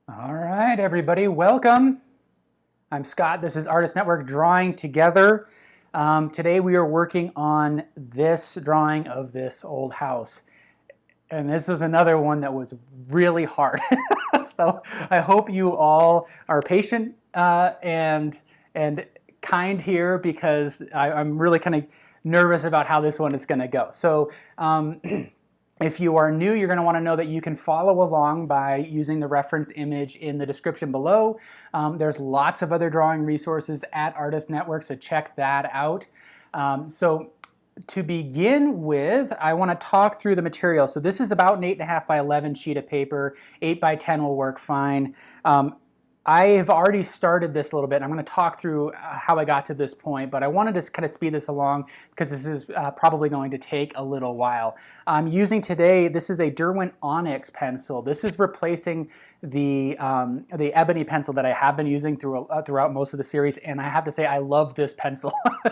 All right, everybody, welcome. I'm Scott. This is Artist Network Drawing Together. Today we are working on this drawing of this old house. And this was another one that was really hard. So I hope you all are patient and kind here because I'm really kind of nervous about how this one is going to go. So if you are new, you're going to want to know that you can follow along by using the reference image in the description below. There's lots of other drawing resources at Artist Network, so check that out. So to begin with, I want to talk through the material. So this is about an 8.5 by 11 sheet of paper. 8 by 10 will work fine. I have already started this a little bit. I'm going to talk through how I got to this point, but I wanted to kind of speed this along because this is probably going to take a little while. I'm using today, this is a Derwent Onyx pencil. This is replacing the ebony pencil that I have been using throughout most of the series, and I have to say I love this pencil.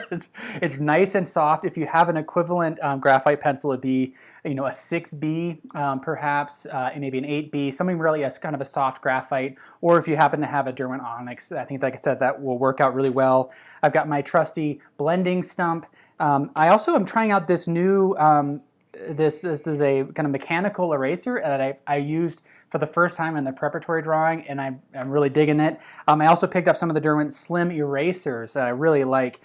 It's nice and soft. If you have an equivalent graphite pencil, it'd be a 6B perhaps, and maybe an 8B, something really as kind of a soft graphite, or if you happen to have a Derwent Onyx, I think, like I said, that will work out really well. I've got my trusty blending stump. I also am trying out this new, this is a kind of mechanical eraser that I used for the first time in the preparatory drawing, and I'm really digging it. I also picked up some of the Derwent Slim erasers that I really like.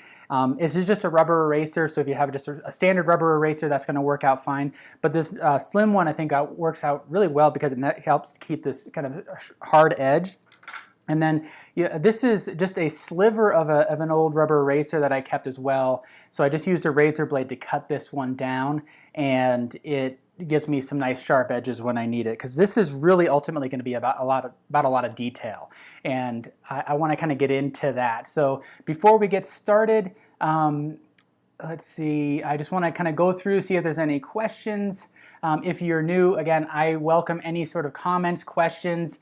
This is just a rubber eraser, so if you have just a standard rubber eraser, that's going to work out fine. But this slim one, I think, works out really well because it helps keep this kind of hard edge. And then this is just a sliver of an old rubber eraser that I kept as well. So I just used a razor blade to cut this one down, and it gives me some nice sharp edges when I need it, because this is really ultimately going to be about a lot of detail, and I want to kind of get into that. So before we get started, let's see, I just want to kind of go through, see if there's any questions. If you're new, again, I welcome any sort of comments, questions.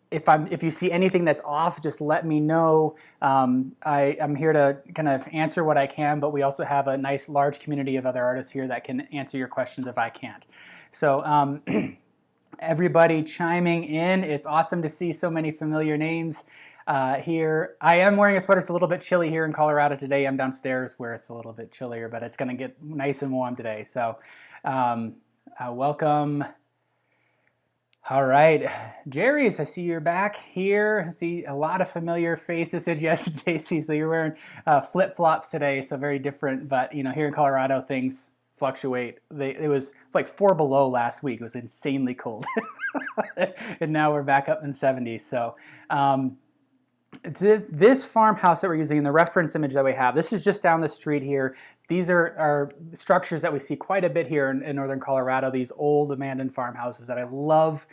If you see anything that's off, just let me know. I'm here to kind of answer what I can, but we also have a nice large community of other artists here that can answer your questions if I can't. So everybody chiming in. It's awesome to see so many familiar names here. I am wearing a sweater. It's a little bit chilly here in Colorado today. I'm downstairs where it's a little bit chillier, but it's going to get nice and warm today. So welcome. All right, Jerry's, I see you're back here. I see a lot of familiar faces. Said yes, JC. So you're wearing flip-flops today, so very different. But here in Colorado, things fluctuate. It was like 4 below last week. It was insanely cold, and now we're back up in 70s. So this farmhouse that we're using in the reference image that we have, this is just down the street here. These are structures that we see quite a bit here in northern Colorado, these old abandoned farmhouses that I love.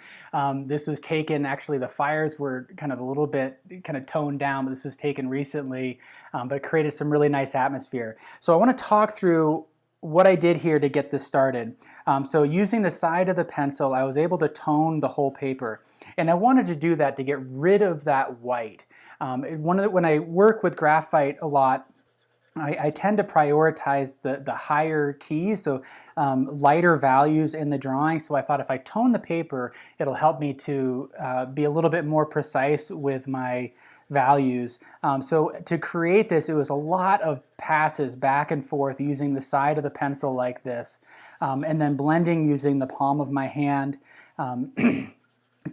This was taken, actually the fires were kind of a little bit kind of toned down, but this was taken recently, but it created some really nice atmosphere. So I want to talk through what I did here to get this started. So using the side of the pencil, I was able to tone the whole paper. And I wanted to do that to get rid of that white. When I work with graphite a lot, I tend to prioritize the higher keys, so lighter values in the drawing. So I thought if I tone the paper, it'll help me to be a little bit more precise with my values. So to create this, it was a lot of passes back and forth using the side of the pencil like this, and then blending using the palm of my hand,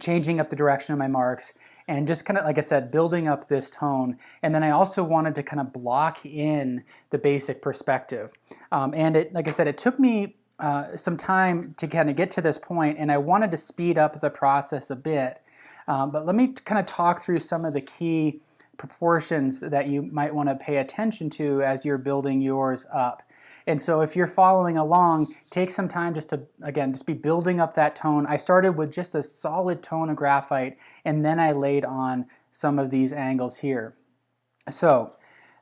changing up the direction of my marks, and just kind of, like I said, building up this tone. And then I also wanted to kind of block in the basic perspective. And like I said, it took me some time to kind of get to this point, and I wanted to speed up the process a bit. But let me kind of talk through some of the key proportions that you might want to pay attention to as you're building yours up. And so if you're following along, take some time just to, again, just be building up that tone. I started with just a solid tone of graphite, and then I laid on some of these angles here. So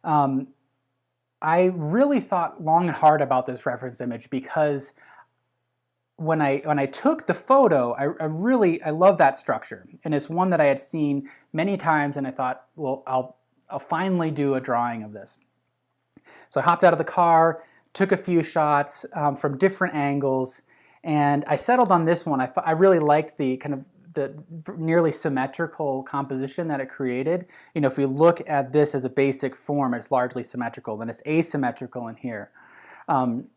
I really thought long and hard about this reference image because when I took the photo, I love that structure, and it's one that I had seen many times, and I thought, well, I'll finally do a drawing of this. So I hopped out of the car, took a few shots from different angles, and I settled on this one. I really liked the kind of the nearly symmetrical composition that it created. You know, if we look at this as a basic form, it's largely symmetrical, then it's asymmetrical in here.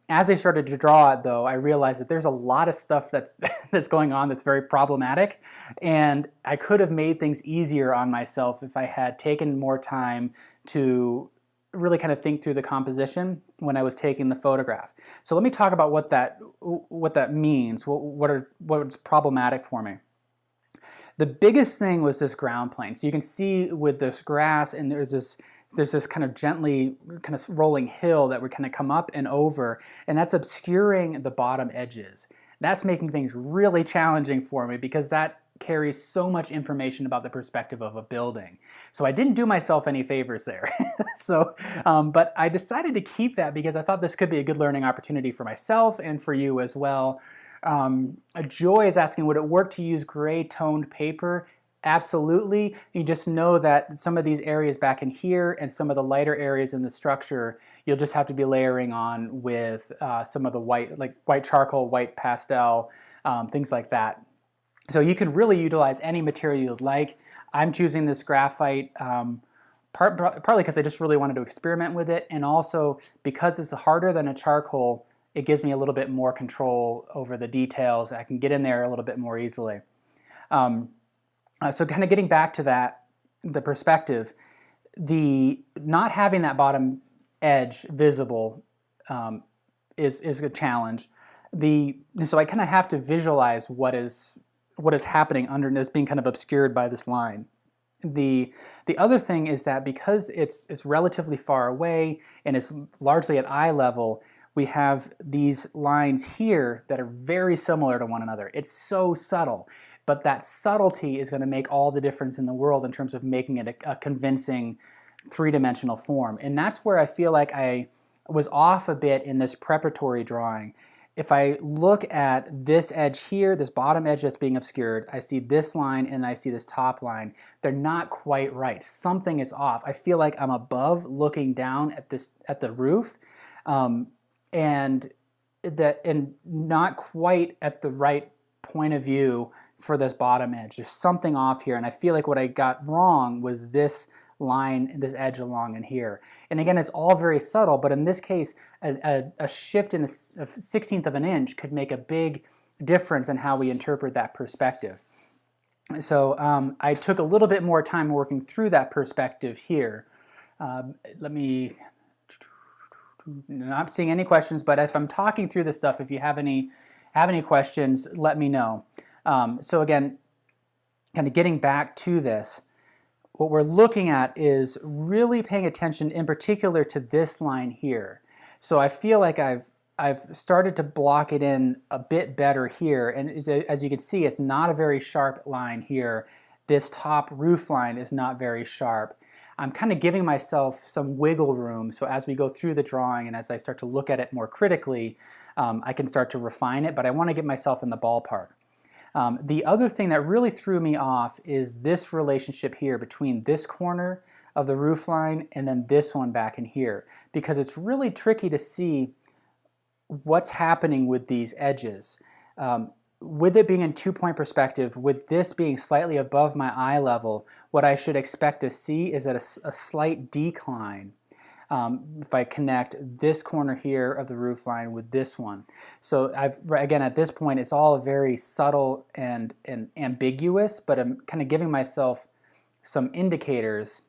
As I started to draw it, though, I realized that there's a lot of stuff that's that's going on that's very problematic, and I could have made things easier on myself if I had taken more time to really kind of think through the composition when I was taking the photograph. So let me talk about what that means, what's problematic for me. The biggest thing was this ground plane. So you can see with this grass, and there's this kind of gently kind of rolling hill that we kind of come up and over, and that's obscuring the bottom edges. That's making things really challenging for me because that carries so much information about the perspective of a building. So I didn't do myself any favors there. But I decided to keep that because I thought this could be a good learning opportunity for myself and for you as well. Joy is asking, would it work to use gray toned paper? Absolutely. You just know that some of these areas back in here and some of the lighter areas in the structure, you'll just have to be layering on with some of the white, like white charcoal, white pastel, things like that. So you can really utilize any material you'd like. I'm choosing this graphite partly because I just really wanted to experiment with it, and also because it's harder than a charcoal, it gives me a little bit more control over the details. I can get in there a little bit more easily. So kind of getting back to that, the perspective, the not having that bottom edge visible is a challenge. So I kind of have to visualize what is happening underneath, being kind of obscured by this line. The other thing is that because it's relatively far away and it's largely at eye level, we have these lines here that are very similar to one another. It's so subtle, but that subtlety is going to make all the difference in the world in terms of making it a convincing three-dimensional form. And that's where I feel like I was off a bit in this preparatory drawing. If I look at this edge here, this bottom edge that's being obscured, I see this line and I see this top line. They're not quite right. Something is off. I feel like I'm above looking down at the roof, and not quite at the right point of view for this bottom edge. There's something off here, and I feel like what I got wrong was this line, this edge along in here. And again, it's all very subtle, but in this case, a shift in a 1/16 of an inch could make a big difference in how we interpret that perspective. So I took a little bit more time working through that perspective here. Not seeing any questions, but if I'm talking through this stuff, if you have any questions, let me know. So again, kind of getting back to this, what we're looking at is really paying attention in particular to this line here. So I feel like I've started to block it in a bit better here, and as you can see, it's not a very sharp line here. This top roof line is not very sharp. I'm kind of giving myself some wiggle room, so as we go through the drawing and as I start to look at it more critically, I can start to refine it, but I want to get myself in the ballpark. The other thing that really threw me off is this relationship here between this corner of the roof line and then this one back in here, because it's really tricky to see what's happening with these edges. With it being in two-point perspective, with this being slightly above my eye level, what I should expect to see is that a slight decline if I connect this corner here of the roof line with this one. So again, at this point, it's all very subtle and ambiguous, but I'm kind of giving myself some indicators,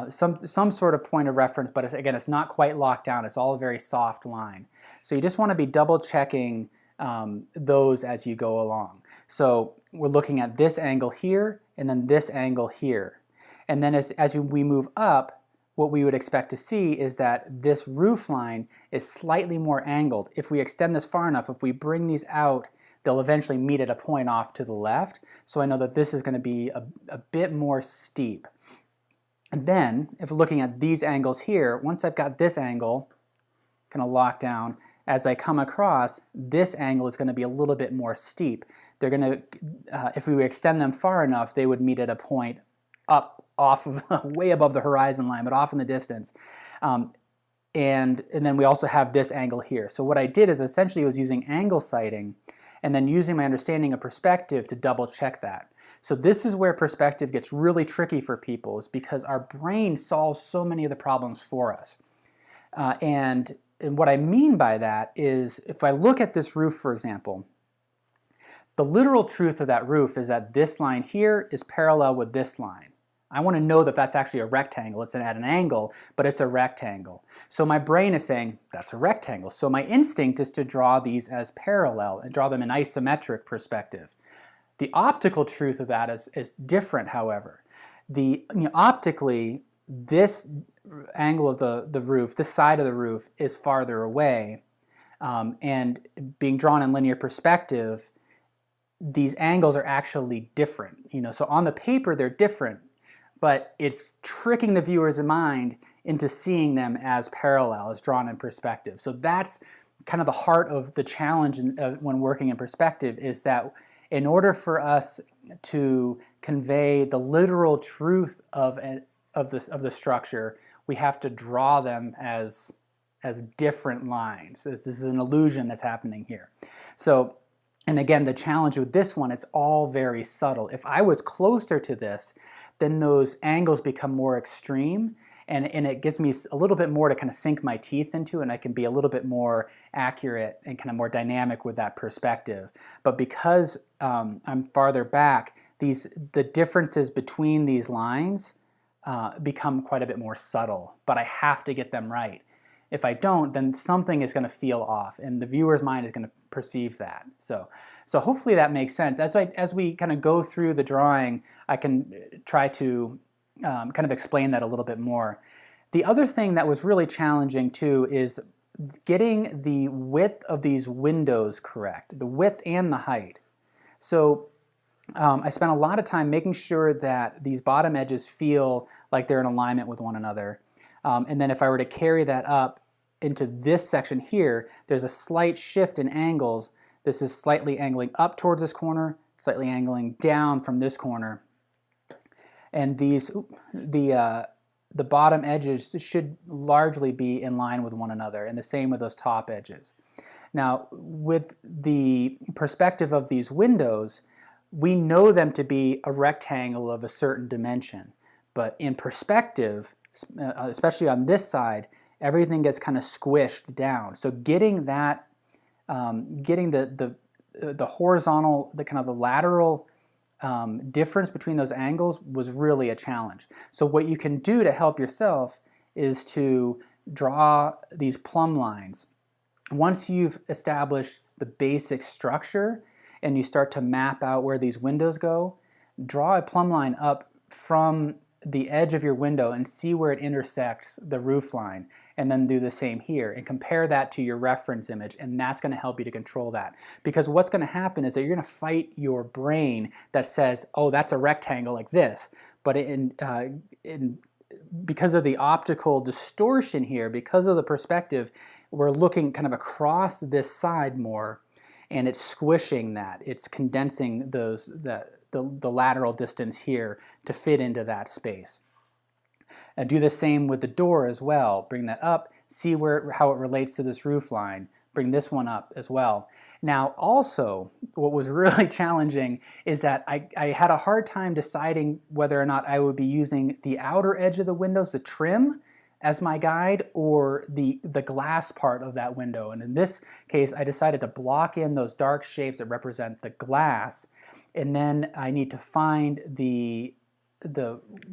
some sort of point of reference, but again, it's not quite locked down. It's all a very soft line. So you just want to be double checking those as you go along. So we're looking at this angle here and then this angle here. And then as we move up, what we would expect to see is that this roof line is slightly more angled. If we extend this far enough, if we bring these out, they'll eventually meet at a point off to the left. So I know that this is going to be a bit more steep. And then, if we're looking at these angles here, once I've got this angle kind of locked down, as I come across, this angle is going to be a little bit more steep. They're going to, if we extend them far enough, they would meet at a point off of way above the horizon line, but off in the distance. And then we also have this angle here. So what I did is essentially was using angle sighting, and then using my understanding of perspective to double check that. So this is where perspective gets really tricky for people, is because our brain solves so many of the problems for us. And what I mean by that is, if I look at this roof, for example, the literal truth of that roof is that this line here is parallel with this line. I want to know that that's actually a rectangle. It's at an angle, but it's a rectangle. So my brain is saying, that's a rectangle. So my instinct is to draw these as parallel and draw them in isometric perspective. The optical truth of that is different, however. Optically, this angle of the roof, this side of the roof, is farther away. And being drawn in linear perspective, these angles are actually different. So on the paper, they're different, but it's tricking the viewer's mind into seeing them as parallel, as drawn in perspective. So that's kind of the heart of the challenge when working in perspective, is that in order for us to convey the literal truth of the structure, we have to draw them as different lines. This is an illusion that's happening here. So, and again, the challenge with this one, it's all very subtle. If I was closer to this, then those angles become more extreme, and it gives me a little bit more to kind of sink my teeth into, and I can be a little bit more accurate and kind of more dynamic with that perspective. But because I'm farther back, the differences between these lines become quite a bit more subtle, but I have to get them right. If I don't, then something is going to feel off, and the viewer's mind is going to perceive that. So hopefully that makes sense. As we kind of go through the drawing, I can try to kind of explain that a little bit more. The other thing that was really challenging too is getting the width of these windows correct, the width and the height. So I spent a lot of time making sure that these bottom edges feel like they're in alignment with one another. And then if I were to carry that up into this section here, there's a slight shift in angles. This is slightly angling up towards this corner, slightly angling down from this corner. And the bottom edges should largely be in line with one another, and the same with those top edges. Now, with the perspective of these windows, we know them to be a rectangle of a certain dimension. But in perspective, especially on this side, everything gets kind of squished down. So getting that, getting the horizontal, the kind of the lateral difference between those angles was really a challenge. So what you can do to help yourself is to draw these plumb lines. Once you've established the basic structure and you start to map out where these windows go, draw a plumb line up from the edge of your window and see where it intersects the roof line, and then do the same here and compare that to your reference image, and that's going to help you to control that. Because what's going to happen is that you're going to fight your brain that says, oh, that's a rectangle like this, but because of the optical distortion here, because of the perspective, we're looking kind of across this side more, and it's squishing that. It's condensing the lateral distance here to fit into that space. And do the same with the door as well. Bring that up, see how it relates to this roof line. Bring this one up as well. Now also, what was really challenging is that I had a hard time deciding whether or not I would be using the outer edge of the windows, the trim, as my guide, or the glass part of that window. And in this case, I decided to block in those dark shapes that represent the glass, and then I need to find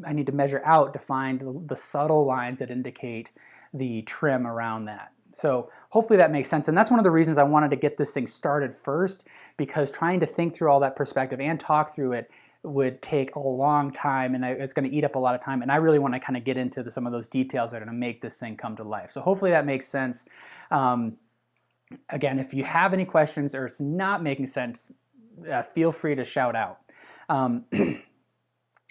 I need to measure out to find the subtle lines that indicate the trim around that. So hopefully that makes sense, and that's one of the reasons I wanted to get this thing started first, because trying to think through all that perspective and talk through it would take a long time, and it's going to eat up a lot of time, and I really want to kind of get into some of those details that are going to make this thing come to life. So hopefully that makes sense. Again, if you have any questions or it's not making sense, feel free to shout out.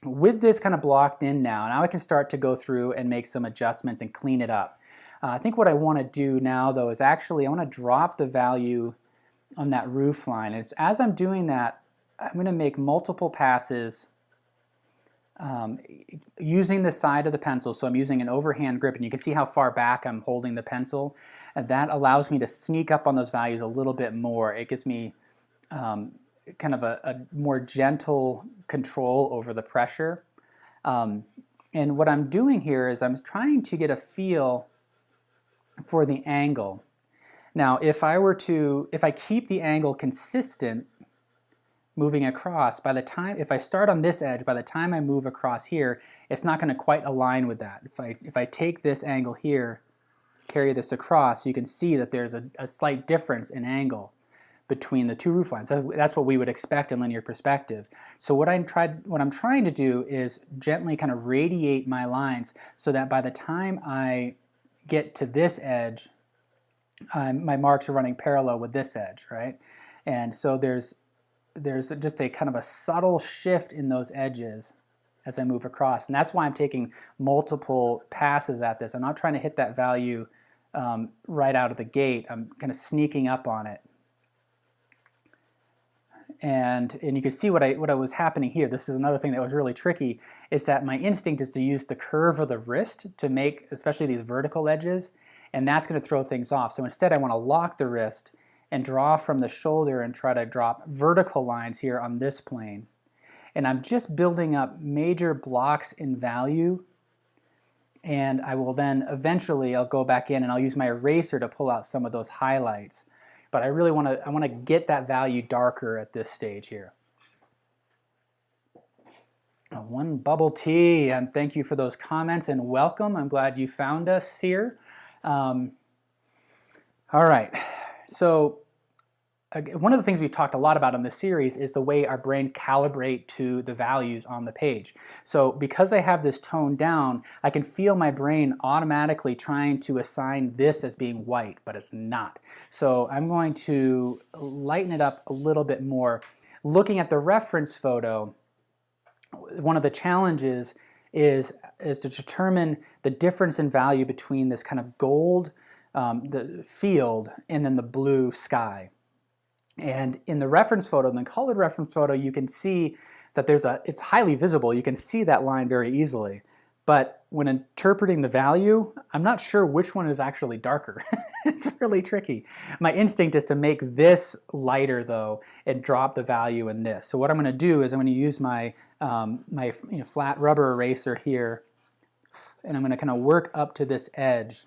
With this kind of blocked in now I can start to go through and make some adjustments and clean it up. I think what I want to do now, though, is actually I want to drop the value on that roof line. And as I'm doing that, I'm going to make multiple passes using the side of the pencil. So I'm using an overhand grip, and you can see how far back I'm holding the pencil. And that allows me to sneak up on those values a little bit more. It gives me kind of a more gentle control over the pressure. And what I'm doing here is I'm trying to get a feel for the angle. Now, if I keep the angle consistent moving across, if I start on this edge, by the time I move across here, it's not going to quite align with that. If I take this angle here, carry this across, you can see that there's a slight difference in angle between the two roof lines. So that's what we would expect in linear perspective. So what I'm trying to do is gently kind of radiate my lines so that by the time I get to this edge, my marks are running parallel with this edge, right? And so there's just a kind of a subtle shift in those edges as I move across. And that's why I'm taking multiple passes at this. I'm not trying to hit that value right out of the gate. I'm kind of sneaking up on it. And you can see what was happening here. This is another thing that was really tricky, is that my instinct is to use the curve of the wrist to make, especially these vertical edges, and that's going to throw things off. So instead I want to lock the wrist and draw from the shoulder and try to drop vertical lines here on this plane. And I'm just building up major blocks in value, and I will then eventually, I'll go back in and I'll use my eraser to pull out some of those highlights. But I really want to get that value darker at this stage here. One bubble tea, and thank you for those comments and welcome. I'm glad you found us here. All right, so one of the things we've talked a lot about in this series is the way our brains calibrate to the values on the page. So because I have this toned down, I can feel my brain automatically trying to assign this as being white, but it's not. So I'm going to lighten it up a little bit more. Looking at the reference photo, one of the challenges is to determine the difference in value between this kind of gold, the field, and then the blue sky. And in the reference photo, in the colored reference photo, you can see that it's highly visible. You can see that line very easily. But when interpreting the value, I'm not sure which one is actually darker. It's really tricky. My instinct is to make this lighter though and drop the value in this. So what I'm going to do is I'm going to use my flat rubber eraser here, and I'm going to kind of work up to this edge.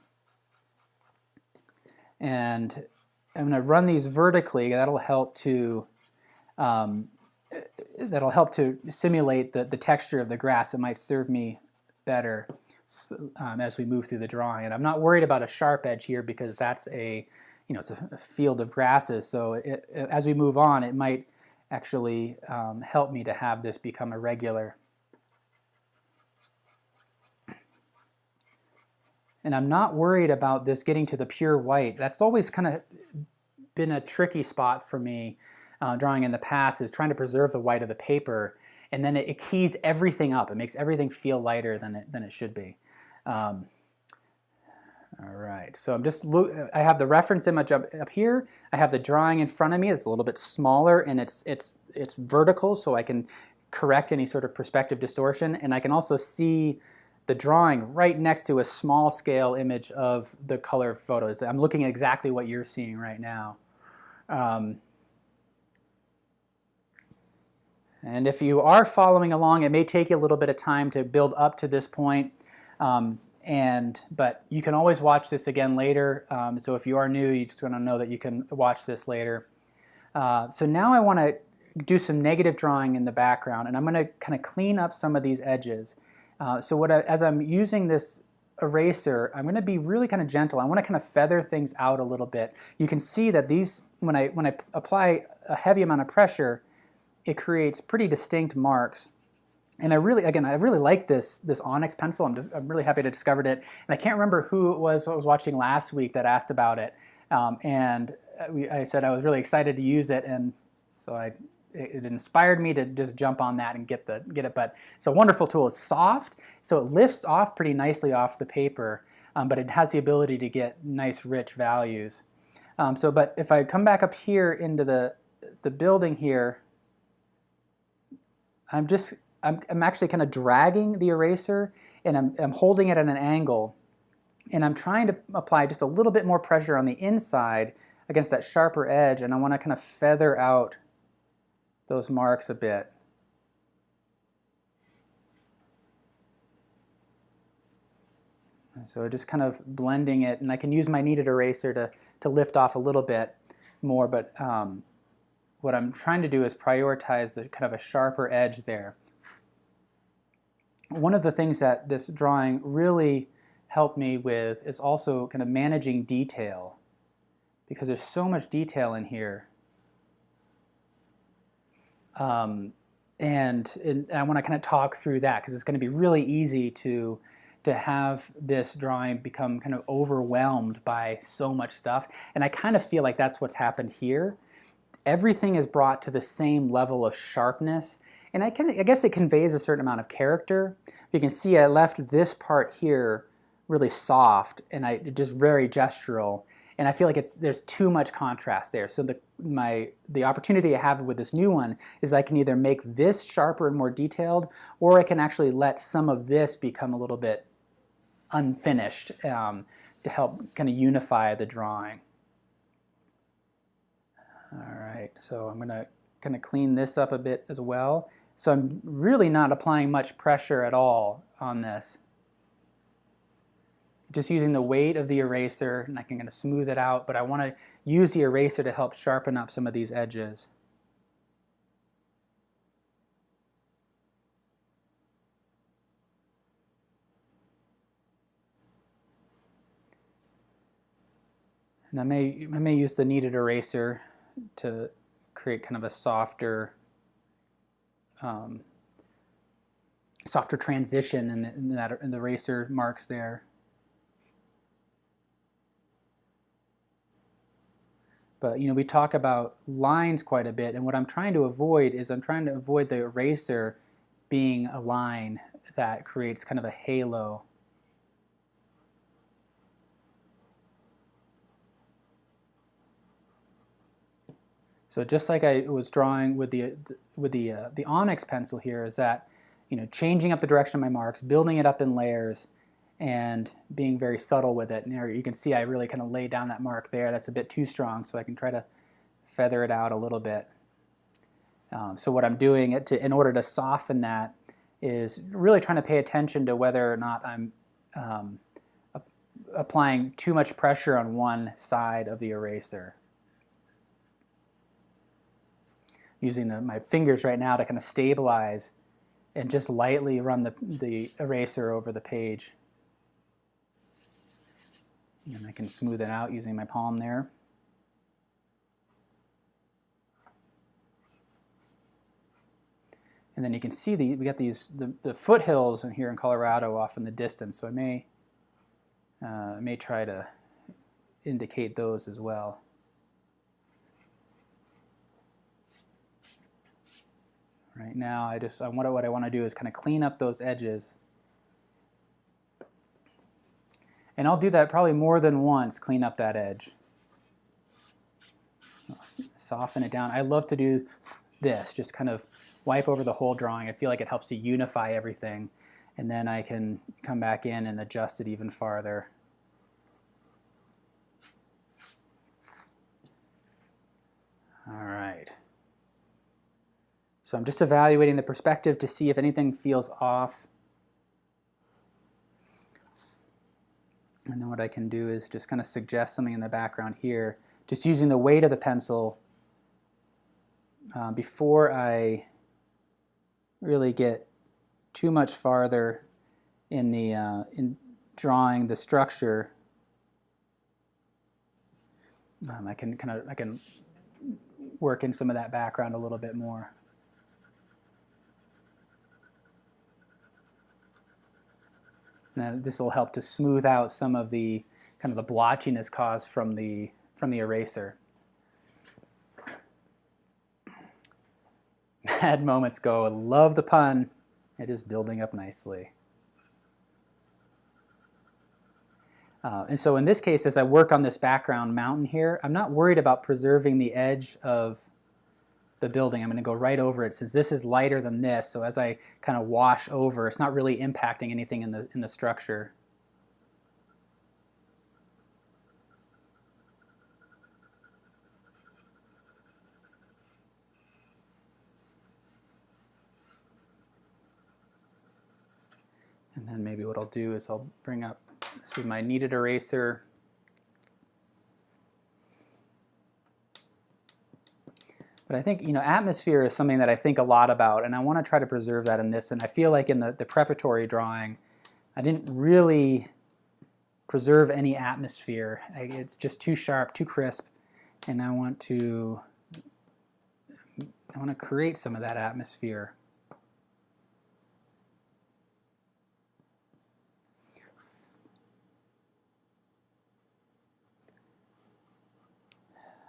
And I'm going to run these vertically. That'll help to simulate the texture of the grass. It might serve me better as we move through the drawing. And I'm not worried about a sharp edge here because that's it's a field of grasses. So as we move on, it might actually help me to have this become irregular. And I'm not worried about this getting to the pure white. That's always kind of been a tricky spot for me drawing in the past, is trying to preserve the white of the paper, and then it keys everything up. It makes everything feel lighter than it should be. All right, so I have the reference image up here. I have the drawing in front of me. It's a little bit smaller and it's vertical, so I can correct any sort of perspective distortion, and I can also see the drawing right next to a small scale image of the color photos. I'm looking at exactly what you're seeing right now. And if you are following along, it may take you a little bit of time to build up to this point, but you can always watch this again later. So if you are new, you just want to know that you can watch this later. So now I want to do some negative drawing in the background, and I'm going to kind of clean up some of these edges. As I'm using this eraser, I'm going to be really kind of gentle. I want to kind of feather things out a little bit. You can see that these, when I apply a heavy amount of pressure, it creates pretty distinct marks. And I really like this Onyx pencil. I'm really happy to discovered it. And I can't remember who it was I was watching last week that asked about it. I said I was really excited to use it, and so it inspired me to just jump on that and get it. But it's a wonderful tool. It's soft, so it lifts off pretty nicely off the paper, but it has the ability to get nice rich values. But if I come back up here into the building here, I'm actually kind of dragging the eraser, and I'm holding it at an angle, and I'm trying to apply just a little bit more pressure on the inside against that sharper edge, and I want to kind of feather out those marks a bit. And so just kind of blending it, and I can use my kneaded eraser to lift off a little bit more, but what I'm trying to do is prioritize the kind of a sharper edge there. One of the things that this drawing really helped me with is also kind of managing detail, because there's so much detail in here. And I want to kind of talk through that, because it's going to be really easy to have this drawing become kind of overwhelmed by so much stuff. And I kind of feel like that's what's happened here. Everything is brought to the same level of sharpness, and I guess it conveys a certain amount of character. You can see I left this part here really soft and just very gestural, and I feel like there's too much contrast there. So the opportunity I have with this new one is I can either make this sharper and more detailed, or I can actually let some of this become a little bit unfinished to help kind of unify the drawing. All right, so I'm going to kind of clean this up a bit as well. So I'm really not applying much pressure at all on this. Just using the weight of the eraser, and I can kind of smooth it out, but I want to use the eraser to help sharpen up some of these edges. And I may use the kneaded eraser to create kind of a softer transition in the eraser marks there. But we talk about lines quite a bit, and what I'm trying to avoid is the eraser being a line that creates kind of a halo. So just like I was drawing with the Onyx pencil here, is that changing up the direction of my marks, building it up in layers, and being very subtle with it. And there you can see I really kind of laid down that mark there. That's a bit too strong, so I can try to feather it out a little bit. So what I'm doing in order to soften that is really trying to pay attention to whether or not I'm applying too much pressure on one side of the eraser. Using my fingers right now to kind of stabilize and just lightly run the eraser over the page. And I can smooth it out using my palm there. And then you can see we got the foothills in here in Colorado off in the distance, so I may try to indicate those as well. Right now, what I want to do is kind of clean up those edges. And I'll do that probably more than once, clean up that edge. Soften it down. I love to do this, just kind of wipe over the whole drawing. I feel like it helps to unify everything. And then I can come back in and adjust it even farther. All right. So I'm just evaluating the perspective to see if anything feels off. And then what I can do is just kind of suggest something in the background here, just using the weight of the pencil before I really get too much farther in drawing the structure. I can work in some of that background a little bit more. And this will help to smooth out some of the kind of the blotchiness caused from the eraser. Mad moments go. Love the pun. It is building up nicely. And so in this case, as I work on this background mountain here, I'm not worried about preserving the edge of the building. I'm going to go right over it since this is lighter than this. So as I kind of wash over, it's not really impacting anything in the structure. And then maybe what I'll do is I'll bring up, this is my kneaded eraser. But I think, you know, atmosphere is something that I think a lot about, and I want to try to preserve that in this. And I feel like in the preparatory drawing, I didn't really preserve any atmosphere. It's just too sharp, too crisp, and I want to create some of that atmosphere.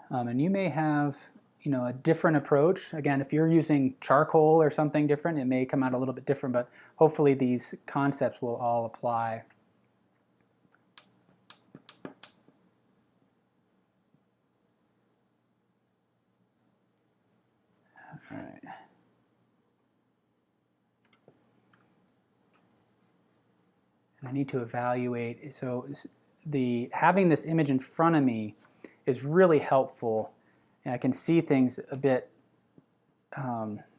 And you may have, you know, a different approach. Again, if you're using charcoal or something different, it may come out a little bit different, but hopefully these concepts will all apply. All right. And I need to evaluate, so having this image in front of me is really helpful. And I can see things a bit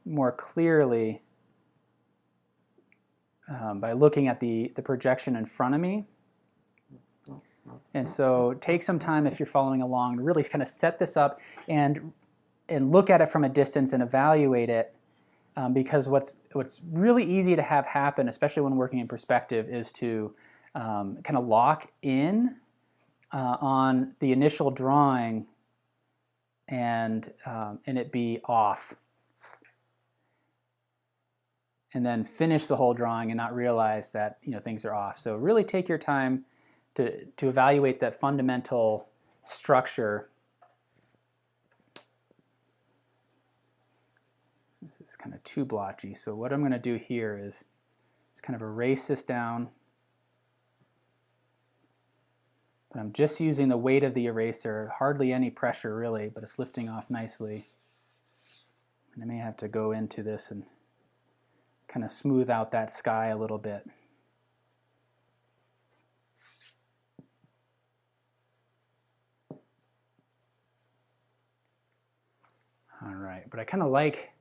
more clearly by looking at the projection in front of me. And so take some time if you're following along to really kind of set this up and look at it from a distance and evaluate it, because what's really easy to have happen, especially when working in perspective, is to kind of lock in on the initial drawing and it be off, and then finish the whole drawing and not realize that, you know, things are off. So really take your time to evaluate that fundamental structure. This is kind of too blotchy, so what I'm going to do here is kind of erase this down. But I'm just using the weight of the eraser, hardly any pressure really, but it's lifting off nicely. And I may have to go into this and kind of smooth out that sky a little bit. All right, but I kind of like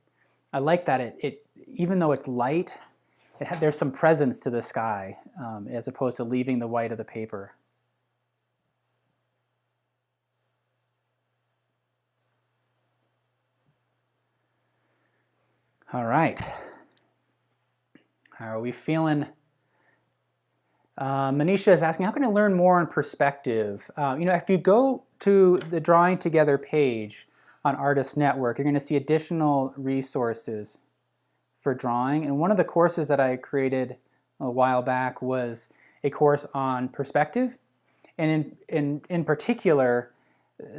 that it even though it's light, there's some presence to the sky as opposed to leaving the white of the paper. All right. How are we feeling? Manisha is asking, how can I learn more on perspective? You know, if you go to the Drawing Together page on Artist Network, you're going to see additional resources for drawing. And one of the courses that I created a while back was a course on perspective. And in particular,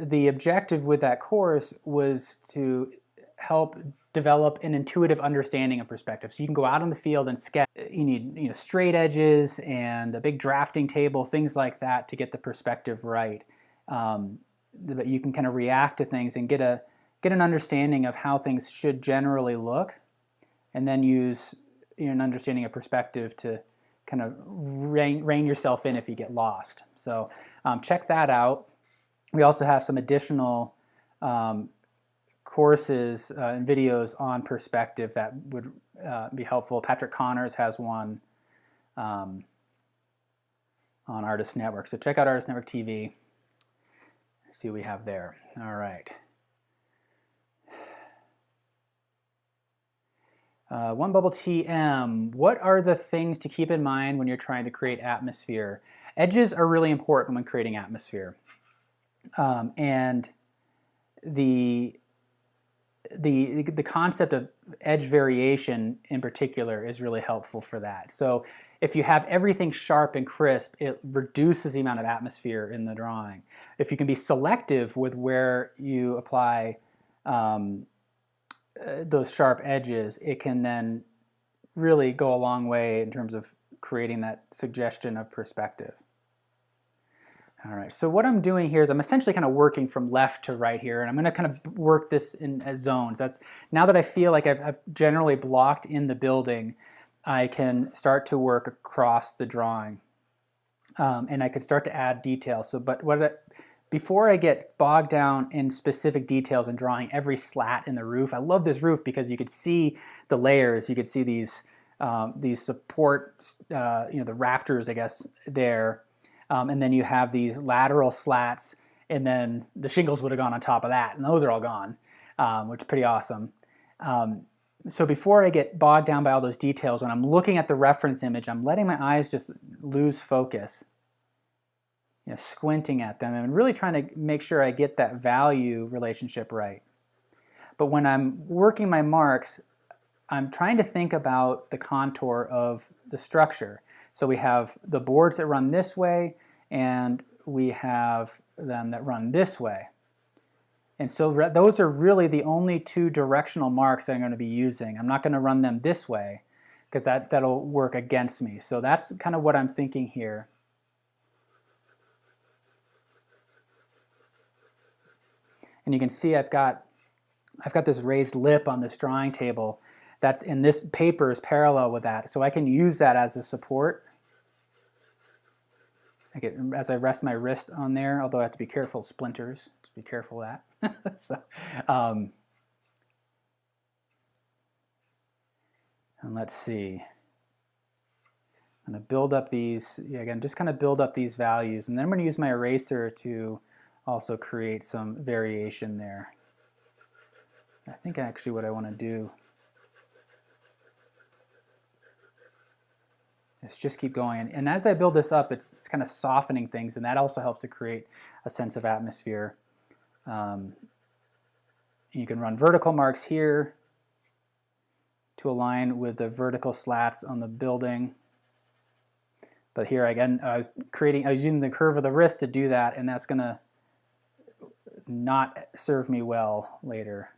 the objective with that course was to help develop an intuitive understanding of perspective. So you can go out on the field and sketch. You need, you know, straight edges and a big drafting table, things like that to get the perspective right. But you can kind of react to things and get an understanding of how things should generally look, and then use, you know, an understanding of perspective to kind of rein yourself in if you get lost. So check that out. We also have some additional courses and videos on perspective that would be helpful. Patrick Connors has one on Artist Network. So check out Artist Network TV. See what we have there. All right. One Bubble TM, what are the things to keep in mind when you're trying to create atmosphere? Edges are really important when creating atmosphere. And the concept of edge variation in particular is really helpful for that. So if you have everything sharp and crisp, it reduces the amount of atmosphere in the drawing. If you can be selective with where you apply those sharp edges, it can then really go a long way in terms of creating that suggestion of perspective. All right, so what I'm doing here is I'm essentially kind of working from left to right here, and I'm going to kind of work this in as zones. That's now that I feel like I've generally blocked in the building, I can start to work across the drawing, and I can start to add details. So, before I get bogged down in specific details and drawing every slat in the roof, I love this roof because you could see the layers. You could see these these support, the rafters, I guess, there. And then you have these lateral slats, and then the shingles would have gone on top of that, and those are all gone, which is pretty awesome. So before I get bogged down by all those details, when I'm looking at the reference image, I'm letting my eyes just lose focus, squinting at them and really trying to make sure I get that value relationship right. But when I'm working my marks, I'm trying to think about the contour of the structure. So we have the boards that run this way, and we have them that run this way. And so those are really the only two directional marks that I'm going to be using. I'm not going to run them this way because that'll work against me. So that's kind of what I'm thinking here. And you can see I've got this raised lip on this drawing table. That's in this paper is parallel with that. So I can use that as a support. As I rest my wrist on there, although I have to be careful of splinters. Just be careful of that. So, and let's see. I'm going to build up these, again, just kind of build up these values. And then I'm going to use my eraser to also create some variation there. I think actually what I want to do is just keep going. And as I build this up, it's kind of softening things, and that also helps to create a sense of atmosphere. You can run vertical marks here to align with the vertical slats on the building. But here again, I was using the curve of the wrist to do that, and that's going to not serve me well later.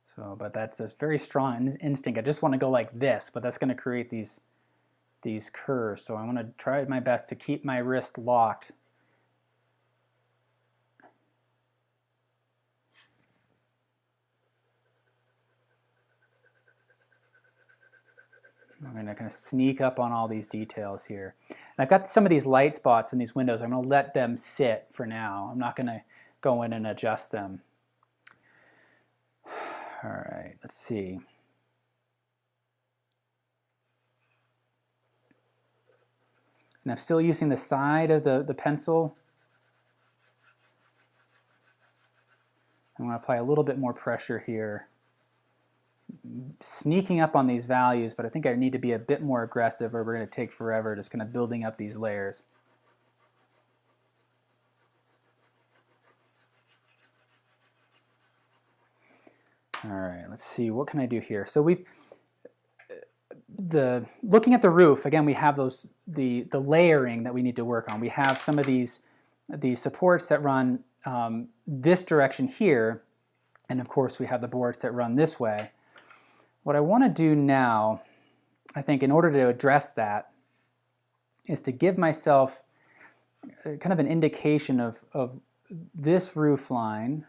So, but that's a very strong instinct. I just want to go like this, but that's going to create these curves. So I want to try my best to keep my wrist locked. I'm going to kind of sneak up on all these details here. And I've got some of these light spots in these windows. I'm going to let them sit for now. I'm not going to go in and adjust them. All right, let's see. And I'm still using the side of the pencil. I'm going to apply a little bit more pressure here. Sneaking up on these values, but I think I need to be a bit more aggressive or we're going to take forever just kind of building up these layers. All right, let's see, what can I do here? So looking at the roof, again, we have the layering that we need to work on. We have some of these supports that run this direction here, and of course we have the boards that run this way. What I want to do now, I think in order to address that, is to give myself kind of an indication of this roof line.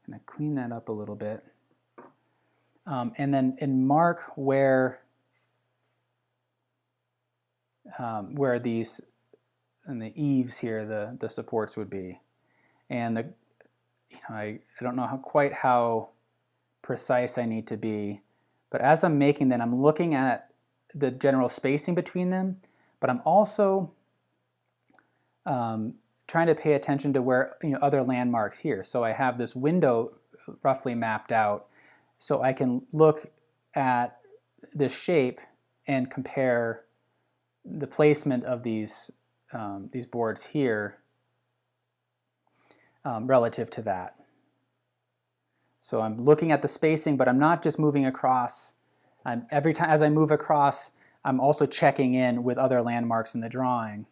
I'm going to clean that up a little bit. And then mark where these, and the eaves here, the supports would be. And I don't know quite how precise I need to be, but as I'm making them, I'm looking at the general spacing between them, but I'm also trying to pay attention to where other landmarks here. So I have this window roughly mapped out, so I can look at this shape and compare the placement of these boards here relative to that. So I'm looking at the spacing, but I'm not just moving across. Every time as I move across, I'm also checking in with other landmarks in the drawing.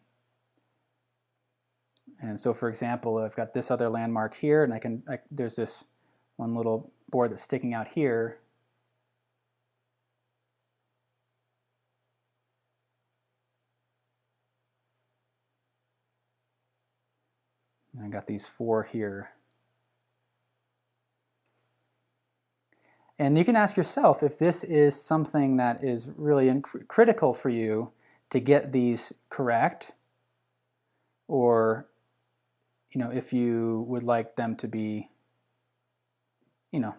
And so, for example, I've got this other landmark here, and there's this one little board that's sticking out here. And I got these 4 here. And you can ask yourself if this is something that is really critical for you to get these correct, or if you would like them to be a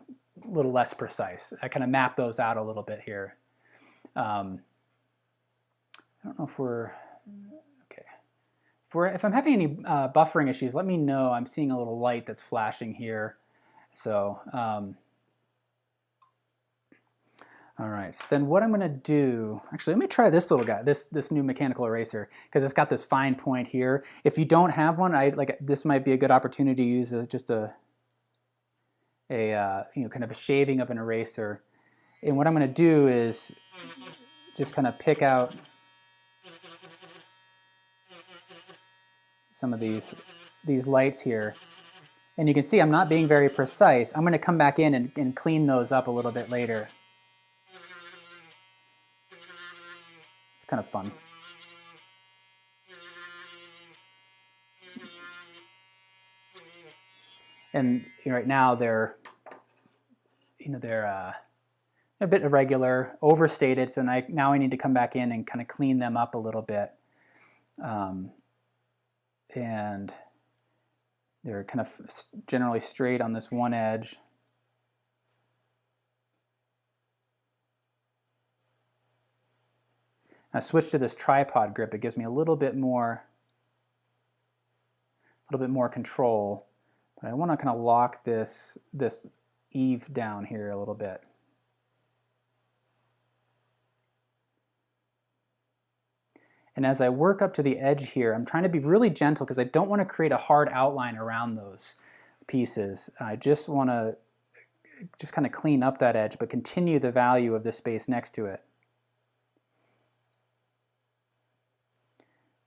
little less precise. I kind of map those out a little bit here. I don't know if we're okay. If I'm having any buffering issues, let me know. I'm seeing a little light that's flashing here. So all right, so then what I'm going to do, actually, let me try this little guy, this new mechanical eraser, because it's got this fine point here. If you don't have one, this might be a good opportunity to use just a kind of a shaving of an eraser. And what I'm going to do is just kind of pick out some of these lights here. And you can see I'm not being very precise. I'm going to come back in and clean those up a little bit later. It's kind of fun. And right now they're a bit irregular, overstated. So now I need to come back in and kind of clean them up a little bit. And they're kind of generally straight on this one edge. I switch to this tripod grip. It gives me a little bit more control. But I want to kind of lock this eave down here a little bit. And as I work up to the edge here, I'm trying to be really gentle because I don't want to create a hard outline around those pieces. I just want to kind of clean up that edge, but continue the value of the space next to it.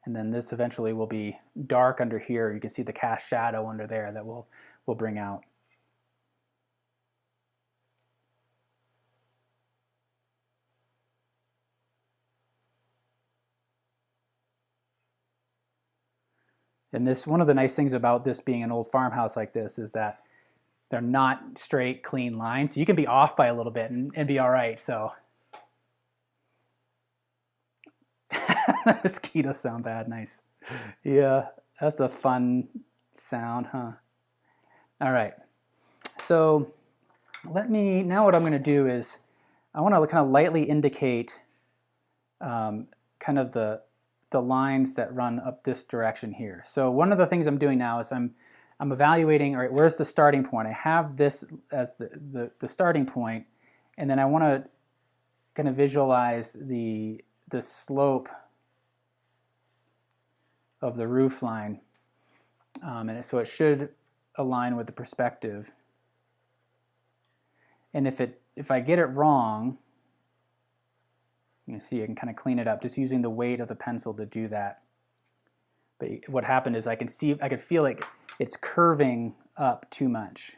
And then this eventually will be dark under here. You can see the cast shadow under there that we'll bring out. And one of the nice things about this being an old farmhouse like this is that they're not straight, clean lines. So you can be off by a little bit and be all right. So mosquitoes sound bad. Nice. Yeah, that's a fun sound, huh? All right. So now what I'm going to do is I want to kind of lightly indicate kind of the lines that run up this direction here. So one of the things I'm doing now is I'm evaluating, all right, where's the starting point? I have this as the starting point, and then I want to kind of visualize the slope of the roof line. So it should align with the perspective. And if I get it wrong, you can see I can kind of clean it up just using the weight of the pencil to do that. But what happened is I could feel like it's curving up too much.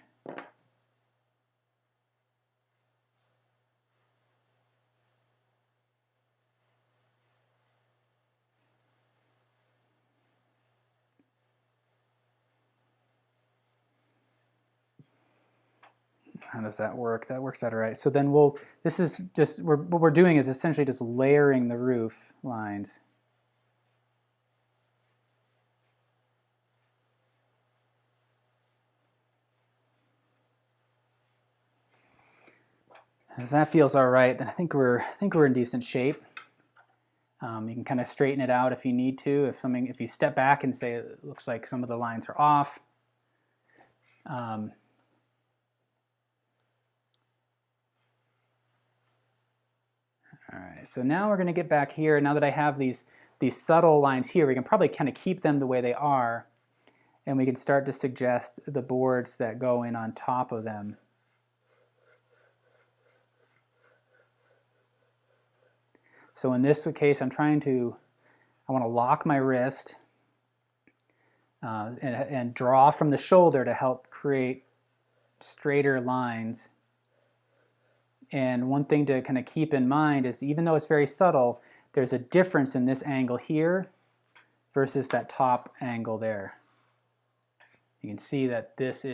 How does that work? That works out all right. So then what we're doing is essentially just layering the roof lines. And if that feels all right, then I think we're in decent shape. You can kind of straighten it out if you need to. If you step back and say it looks like some of the lines are off. All right, so now we're going to get back here. Now that I have these subtle lines here, we can probably kind of keep them the way they are, and we can start to suggest the boards that go in on top of them. So in this case, I want to lock my wrist and draw from the shoulder to help create straighter lines. And one thing to kind of keep in mind is even though it's very subtle, there's a difference in this angle here versus that top angle there. You can see that this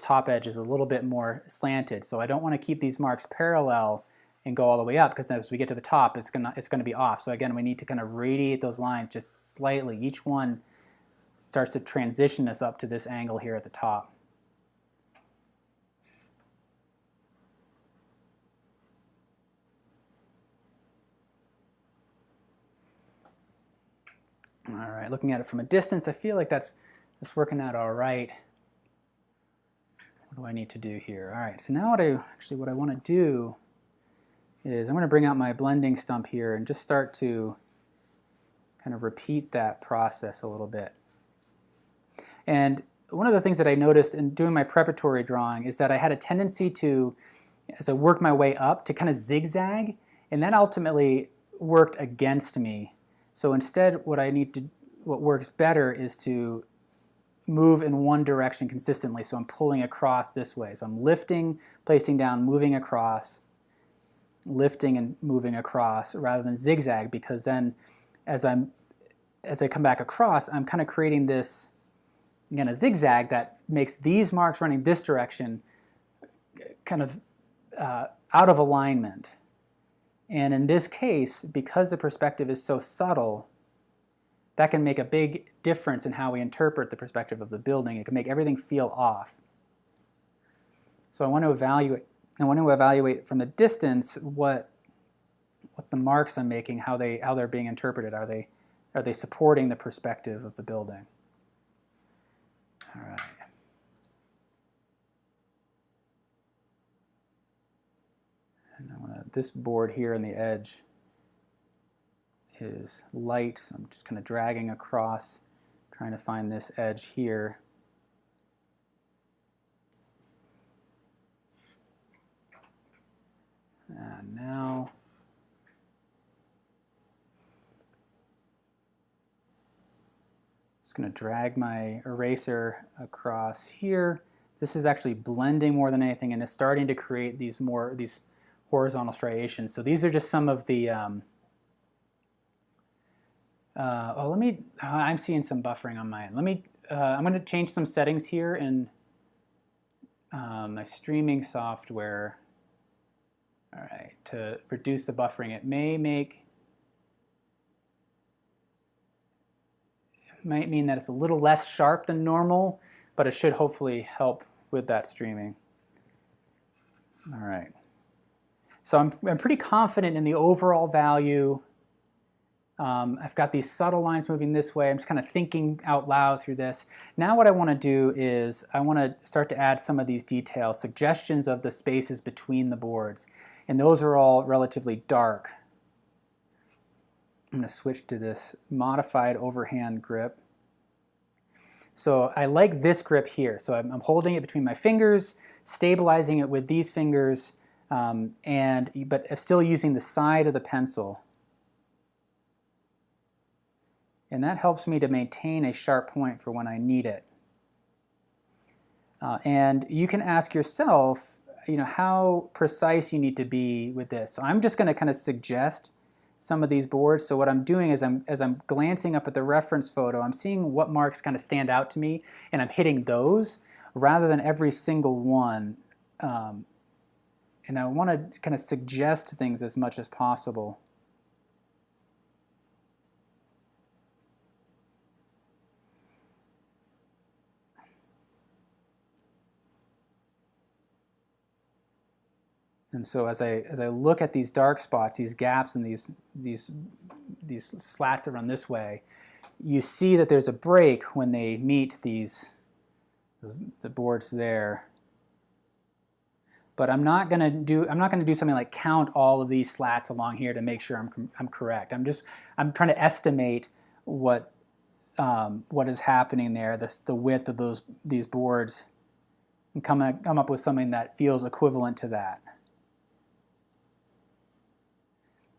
top edge is a little bit more slanted. So I don't want to keep these marks parallel and go all the way up, because as we get to the top, it's gonna be off. So again, we need to kind of radiate those lines just slightly. Each one starts to transition us up to this angle here at the top. All right, looking at it from a distance, I feel like that's working out all right. What do I need to do here? All right, so now what I want to do is I'm going to bring out my blending stump here and just start to kind of repeat that process a little bit. And one of the things that I noticed in doing my preparatory drawing is that I had a tendency to, as I worked my way up, to kind of zigzag, and that ultimately worked against me. So instead, what works better is to move in one direction consistently. So I'm pulling across this way. So I'm lifting, placing down, moving across, lifting and moving across, rather than zigzag, because then as I come back across, I'm kind of creating this, again, a zigzag that makes these marks running this direction kind of out of alignment. And in this case, because the perspective is so subtle, that can make a big difference in how we interpret the perspective of the building. It can make everything feel off. So I want to evaluate from the distance what the marks I'm making, how they're being interpreted. Are they supporting the perspective of the building? All right. And this board here on the edge is light, so I'm just kind of dragging across, trying to find this edge here. And now just going to drag my eraser across here. This is actually blending more than anything, and it's starting to create these horizontal striations. So these are just some of the I'm seeing some buffering on my end. I'm going to change some settings here in my streaming software. All right, to reduce the buffering. It might mean that it's a little less sharp than normal, but it should hopefully help with that streaming. All right. So I'm pretty confident in the overall value. I've got these subtle lines moving this way. I'm just kind of thinking out loud through this. Now what I want to do is I want to start to add some of these details, suggestions of the spaces between the boards. And those are all relatively dark. I'm going to switch to this modified overhand grip. So I like this grip here. So I'm holding it between my fingers, stabilizing it with these fingers, but still using the side of the pencil. And that helps me to maintain a sharp point for when I need it. And you can ask yourself, how precise you need to be with this. So I'm just going to kind of suggest some of these boards. So what I'm doing is as I'm glancing up at the reference photo, I'm seeing what marks kind of stand out to me, and I'm hitting those rather than every single one. And I want to kind of suggest things as much as possible. And so as I look at these dark spots, these gaps and these slats that run this way, you see that there's a break when they meet the boards there. But I'm not going to do something like count all of these slats along here to make sure I'm correct. I'm trying to estimate what is happening there, the width of these boards, and come up with something that feels equivalent to that.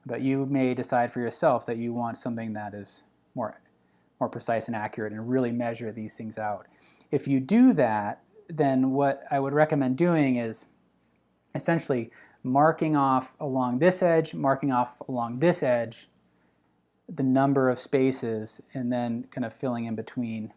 But you may decide for yourself that you want something that is more precise and accurate and really measure these things out. If you do that, then what I would recommend doing is essentially marking off along this edge, marking off along this edge, the number of spaces, and then kind of filling in between.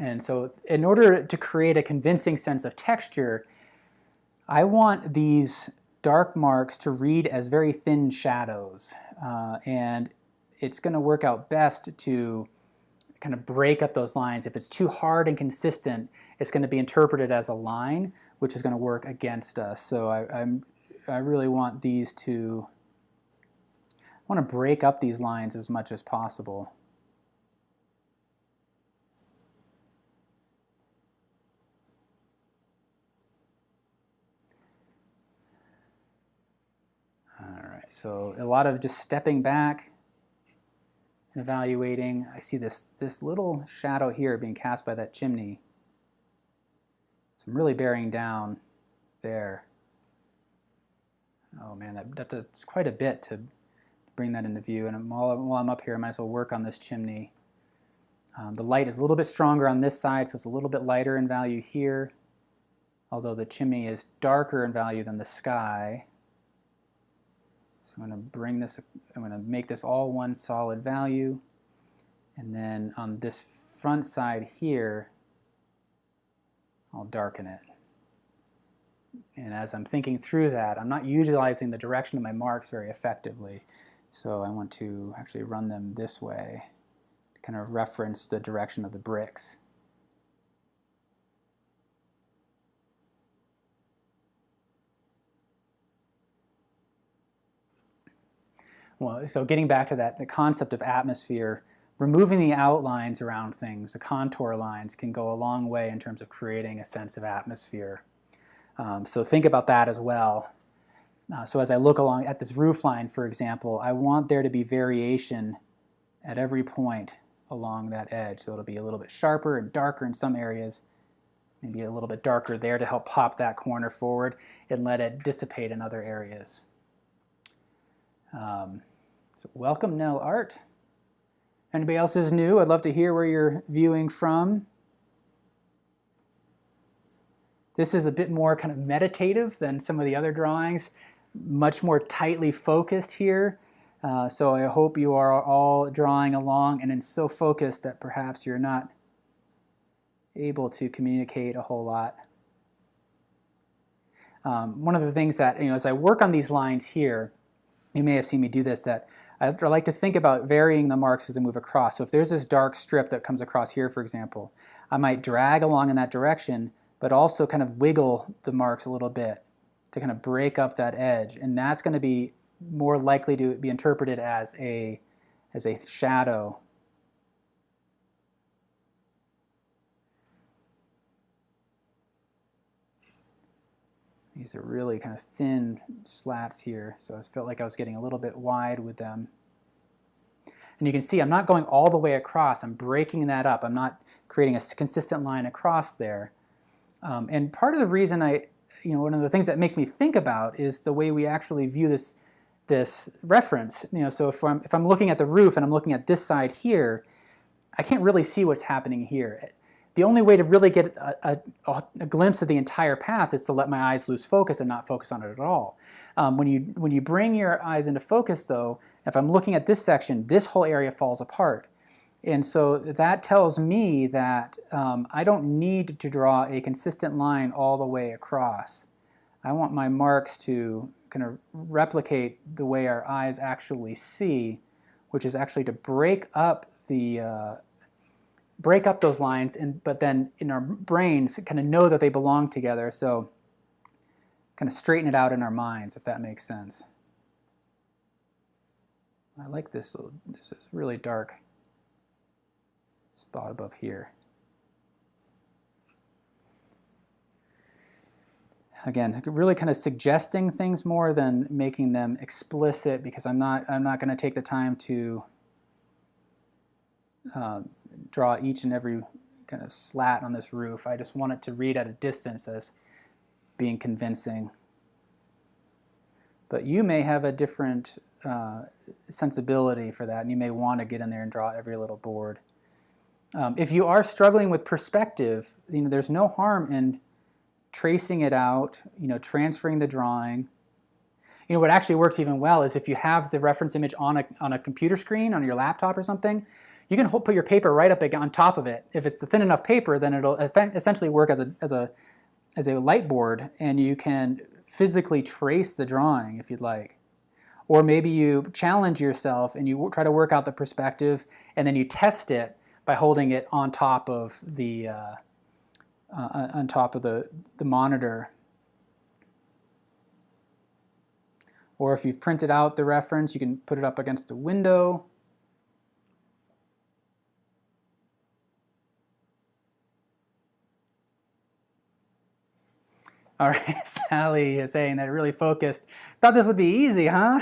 And so in order to create a convincing sense of texture, I want these dark marks to read as very thin shadows. And it's going to work out best to kind of break up those lines. If it's too hard and consistent, it's going to be interpreted as a line, which is going to work against us. So I really want these to, I want to break up these lines as much as possible. All right, so a lot of just stepping back and evaluating. I see this little shadow here being cast by that chimney. So I'm really bearing down there. Oh man, that's quite a bit to bring that into view. And while I'm up here, I might as well work on this chimney. The light is a little bit stronger on this side, so it's a little bit lighter in value here, although the chimney is darker in value than the sky. So I'm going to bring this, I'm going to make this all one solid value. And then on this front side here, I'll darken it. And as I'm thinking through that, I'm not utilizing the direction of my marks very effectively. So I want to actually run them this way to kind of reference the direction of the bricks. Well, so getting back to that, the concept of atmosphere, removing the outlines around things, the contour lines, can go a long way in terms of creating a sense of atmosphere. So think about that as well. So as I look along at this roof line, for example, I want there to be variation at every point along that edge. So it'll be a little bit sharper and darker in some areas, maybe a little bit darker there to help pop that corner forward and let it dissipate in other areas. So welcome, Nell Art. Anybody else is new? I'd love to hear where you're viewing from. This is a bit more kind of meditative than some of the other drawings, much more tightly focused here. So I hope you are all drawing along and it's so focused that perhaps you're not able to communicate a whole lot. One of the things that, as I work on these lines here, you may have seen me do this, that I like to think about varying the marks as I move across. So if there's this dark strip that comes across here, for example, I might drag along in that direction, but also kind of wiggle the marks a little bit to kind of break up that edge. And that's going to be more likely to be interpreted as a shadow. These are really kind of thin slats here, so I felt like I was getting a little bit wide with them. And you can see I'm not going all the way across, I'm breaking that up. I'm not creating a consistent line across there. And part of the reason one of the things that makes me think about is the way we actually view this reference. So if I'm looking at the roof and I'm looking at this side here, I can't really see what's happening here. The only way to really get a glimpse of the entire path is to let my eyes lose focus and not focus on it at all. When you bring your eyes into focus, though, if I'm looking at this section, this whole area falls apart. And so that tells me that I don't need to draw a consistent line all the way across. I want my marks to kind of replicate the way our eyes actually see, which is actually to break up those lines, but then in our brains kind of know that they belong together, so kind of straighten it out in our minds, if that makes sense. I like this is really dark spot above here. Again, really kind of suggesting things more than making them explicit, because I'm not going to take the time to draw each and every kind of slat on this roof. I just want it to read at a distance as being convincing. But you may have a different sensibility for that, and you may want to get in there and draw every little board. If you are struggling with perspective, there's no harm in tracing it out, transferring the drawing. What actually works even well is if you have the reference image on a computer screen, on your laptop or something, you can put your paper right up on top of it. If it's a thin enough paper, then it'll essentially work as a light board, and you can physically trace the drawing if you'd like. Or maybe you challenge yourself and you try to work out the perspective, and then you test it by holding it on top of the monitor. Or if you've printed out the reference, you can put it up against a window. All right, Sally is saying that really focused. Thought this would be easy, huh?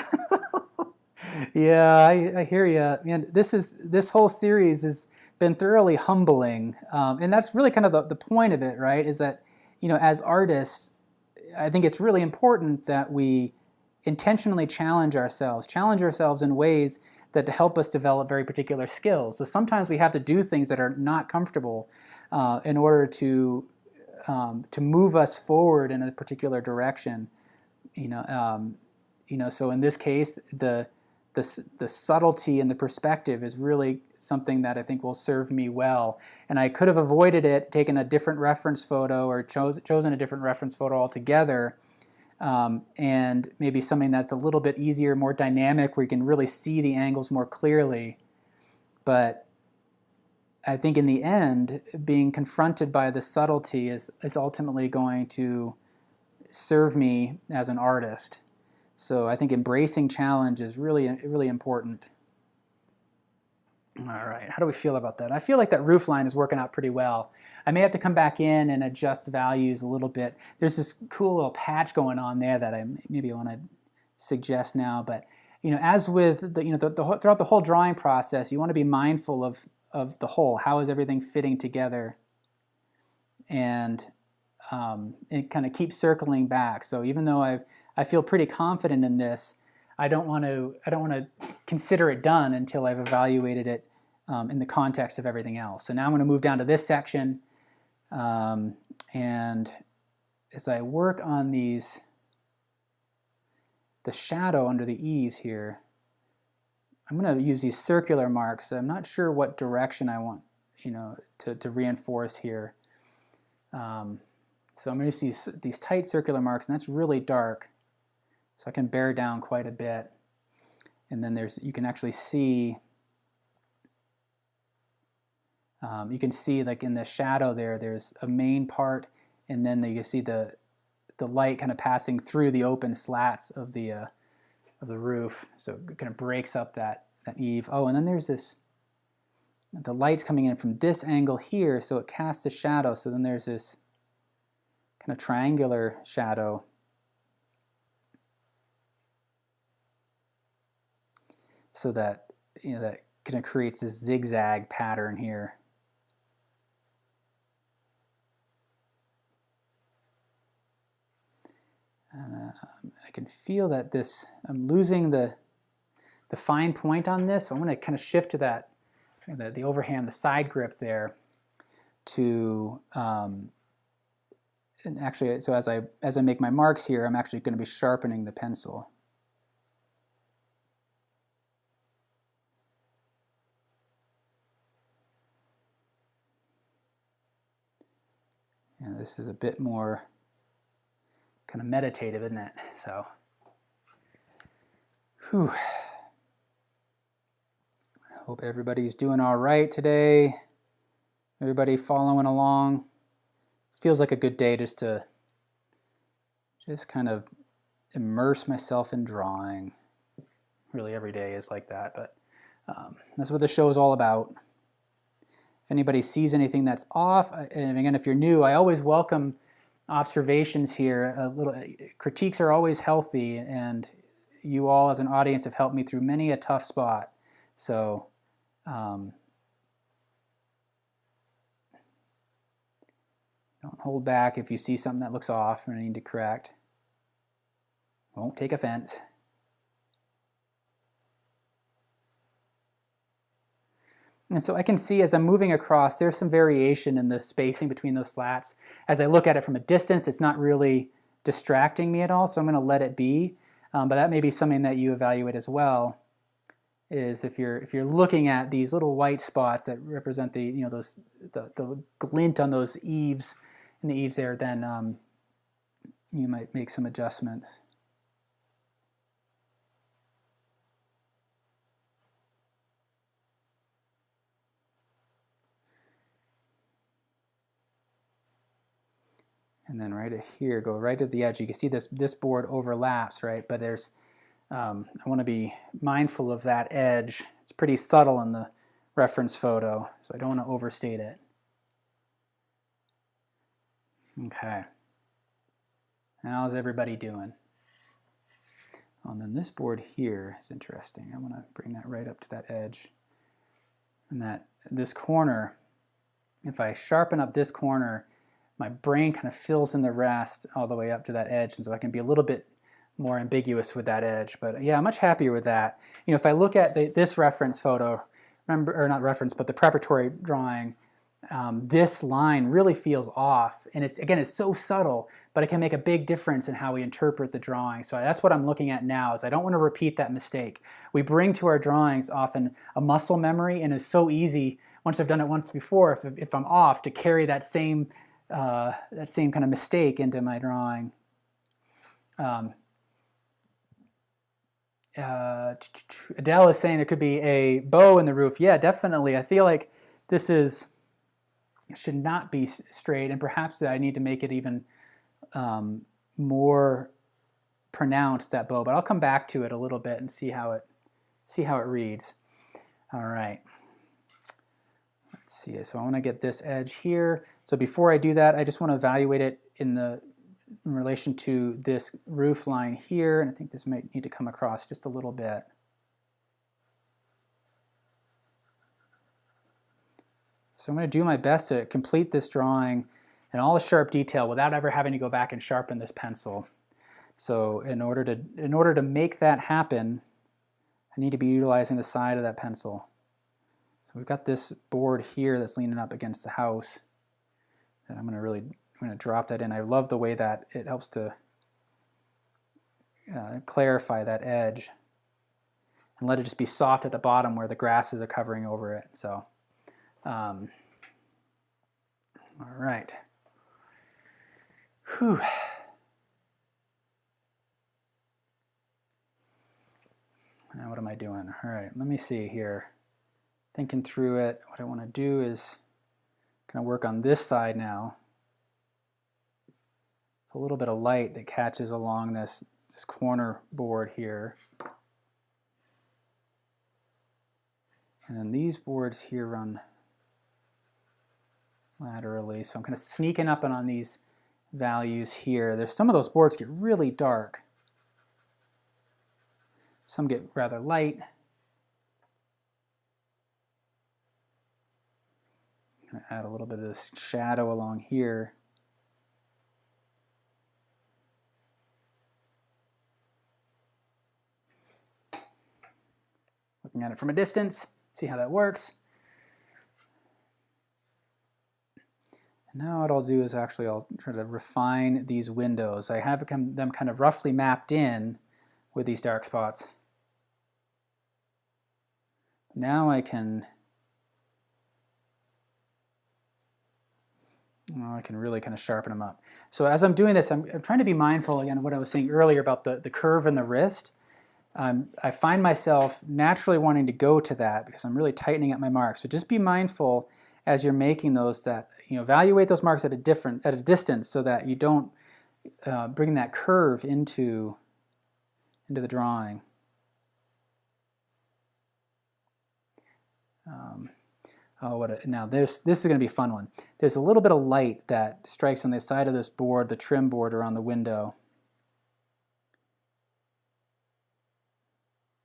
Yeah, I hear you. And this whole series has been thoroughly humbling, and that's really kind of the point of it, right? Is that, as artists, I think it's really important that we intentionally challenge ourselves in ways that to help us develop very particular skills. So sometimes we have to do things that are not comfortable in order to move us forward in a particular direction. So in this case, the subtlety and the perspective is really something that I think will serve me well. And I could have avoided it, taken a different reference photo, or chosen a different reference photo altogether, and maybe something that's a little bit easier, more dynamic, where you can really see the angles more clearly. But I think in the end, being confronted by the subtlety is ultimately going to serve me as an artist. So I think embracing challenge is really, really important. All right, how do we feel about that? I feel like that roof line is working out pretty well. I may have to come back in and adjust values a little bit. There's this cool little patch going on there that I maybe want to suggest now. But as with throughout the whole drawing process, you want to be mindful of the whole. How is everything fitting together? And it kind of keeps circling back. So even though I feel pretty confident in this, I don't want to consider it done until I've evaluated it in the context of everything else. So now I'm going to move down to this section, and as I work on the shadow under the eaves here, I'm going to use these circular marks. I'm not sure what direction I want, to reinforce here. So I'm going to use these tight circular marks, and that's really dark, so I can bear down quite a bit. And then you can actually see, you can see like in the shadow there's a main part, and then you can see the light kind of passing through the open slats of the roof, so it kind of breaks up that eave. Oh, and then there's the light's coming in from this angle here, so it casts a shadow. So then there's this kind of triangular shadow. So that that kind of creates this zigzag pattern here. And I can feel that I'm losing the fine point on this, so I'm going to kind of shift to the overhand, the side grip there, to and actually, so as I make my marks here, I'm actually going to be sharpening the pencil. And this is a bit more kind of meditative, isn't it? So, whew. I hope everybody's doing all right today. Everybody following along. Feels like a good day just to kind of immerse myself in drawing. Really, every day is like that, but that's what the show is all about. If anybody sees anything that's off, and again, if you're new, I always welcome observations here. Critiques are always healthy, and you all as an audience have helped me through many a tough spot. So don't hold back if you see something that looks off and I need to correct. Won't take offense. And so I can see as I'm moving across, there's some variation in the spacing between those slats. As I look at it from a distance, it's not really distracting me at all, so I'm going to let it be. But that may be something that you evaluate as well. is if you're looking at these little white spots that represent the the glint on those eaves in the eaves there, then you might make some adjustments. And then right here, go right to the edge. You can see this board overlaps, right? But there's I want to be mindful of that edge. It's pretty subtle in the reference photo, so I don't want to overstate it. Okay. How's everybody doing? And then this board here is interesting. I'm going to bring that right up to that edge. And this corner, if I sharpen up this corner, my brain kind of fills in the rest all the way up to that edge, and so I can be a little bit more ambiguous with that edge. But yeah, I'm much happier with that. You know, if I look at this reference photo, remember, or not reference, but the preparatory drawing, this line really feels off, and it's so subtle, but it can make a big difference in how we interpret the drawing. So that's what I'm looking at now, is I don't want to repeat that mistake. We bring to our drawings often a muscle memory, and it's so easy, once I've done it once before, if I'm off, to carry that same kind of mistake into my drawing. Adele is saying there could be a bow in the roof. Yeah, definitely. I feel like this should not be straight, and perhaps I need to make it even more pronounced, that bow. But I'll come back to it a little bit and see how it reads. All right. Let's see. So I want to get this edge here. So before I do that, I just want to evaluate it in relation to this roof line here, and I think this might need to come across just a little bit. So I'm going to do my best to complete this drawing in all the sharp detail without ever having to go back and sharpen this pencil. So in order to make that happen, I need to be utilizing the side of that pencil. So we've got this board here that's leaning up against the house, and I'm going to drop that in. I love the way that it helps to clarify that edge, and let it just be soft at the bottom where the grasses are covering over it. So, all right. Whew. Now what am I doing? All right, let me see here. Thinking through it, what I want to do is kind of work on this side now. It's a little bit of light that catches along this corner board here. And then these boards here run laterally, so I'm kind of sneaking up on these values here. There's some of those boards get really dark. Some get rather light. I'm going to add a little bit of this shadow along here. Looking at it from a distance, see how that works. And now what I'll do is I'll try to refine these windows. I have them kind of roughly mapped in with these dark spots. Now I can really kind of sharpen them up. So as I'm doing this, I'm trying to be mindful again of what I was saying earlier about the curve in the wrist. I find myself naturally wanting to go to that because I'm really tightening up my marks. So just be mindful as you're making those that, evaluate those marks at a distance so that you don't bring that curve into the drawing. Now this is going to be a fun one. There's a little bit of light that strikes on the side of this board, the trim board around the window.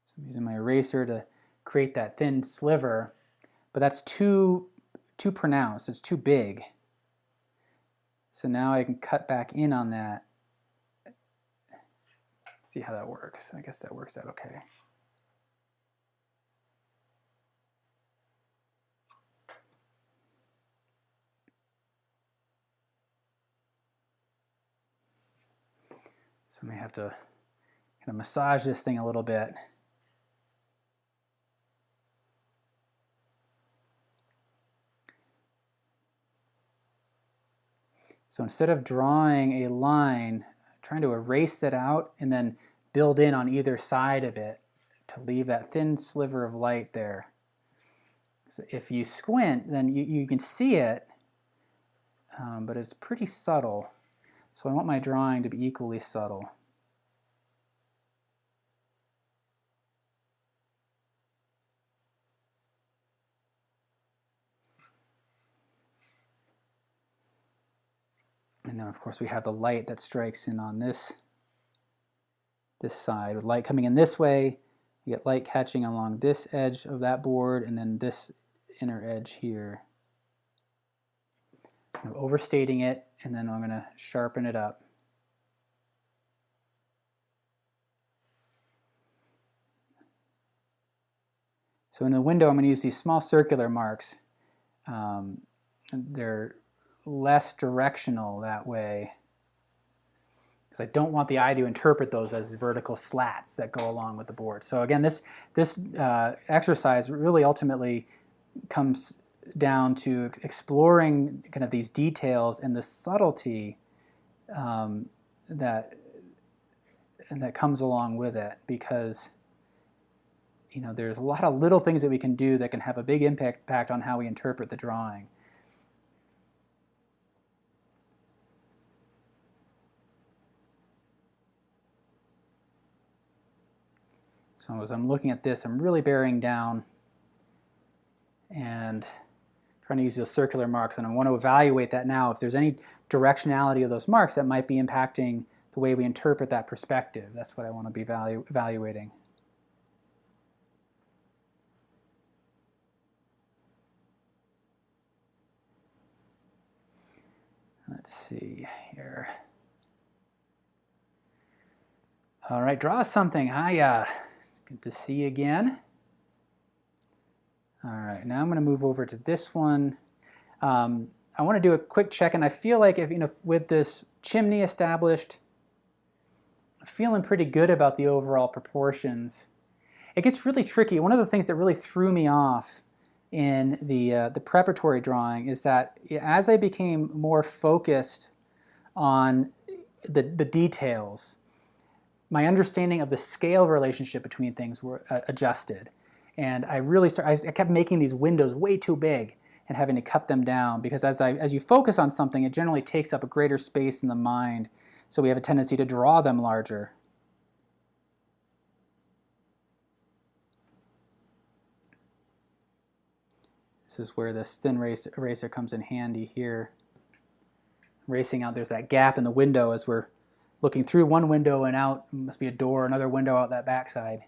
So I'm using my eraser to create that thin sliver, but that's too pronounced. It's too big. So now I can cut back in on that. See how that works. I guess that works out okay. So I may have to kind of massage this thing a little bit. So instead of drawing a line, I'm trying to erase it out and then build in on either side of it to leave that thin sliver of light there. So if you squint, then you can see it, but it's pretty subtle. So I want my drawing to be equally subtle. And then of course we have the light that strikes in on this side. With light coming in this way, you get light catching along this edge of that board and then this inner edge here. I'm overstating it, and then I'm going to sharpen it up. So in the window, I'm going to use these small circular marks. They're less directional that way, because I don't want the eye to interpret those as vertical slats that go along with the board. So again, this exercise really ultimately comes down to exploring kind of these details and the subtlety that comes along with it, because there's a lot of little things that we can do that can have a big impact on how we interpret the drawing. So as I'm looking at this, I'm really bearing down and trying to use those circular marks, and I want to evaluate that now. If there's any directionality of those marks that might be impacting the way we interpret that perspective, that's what I want to be evaluating. Let's see here. All right, draw something. Hiya. It's good to see you again. All right, now I'm going to move over to this one. I want to do a quick check, and I feel like if with this chimney established, I'm feeling pretty good about the overall proportions. It gets really tricky. One of the things that really threw me off in the preparatory drawing is that as I became more focused on the details, my understanding of the scale relationship between things were adjusted. And I really I kept making these windows way too big and having to cut them down, because as you focus on something, it generally takes up a greater space in the mind. So we have a tendency to draw them larger. This is where this thin eraser comes in handy here. Erasing out, there's that gap in the window as we're looking through one window and out. Must be a door, another window out that backside.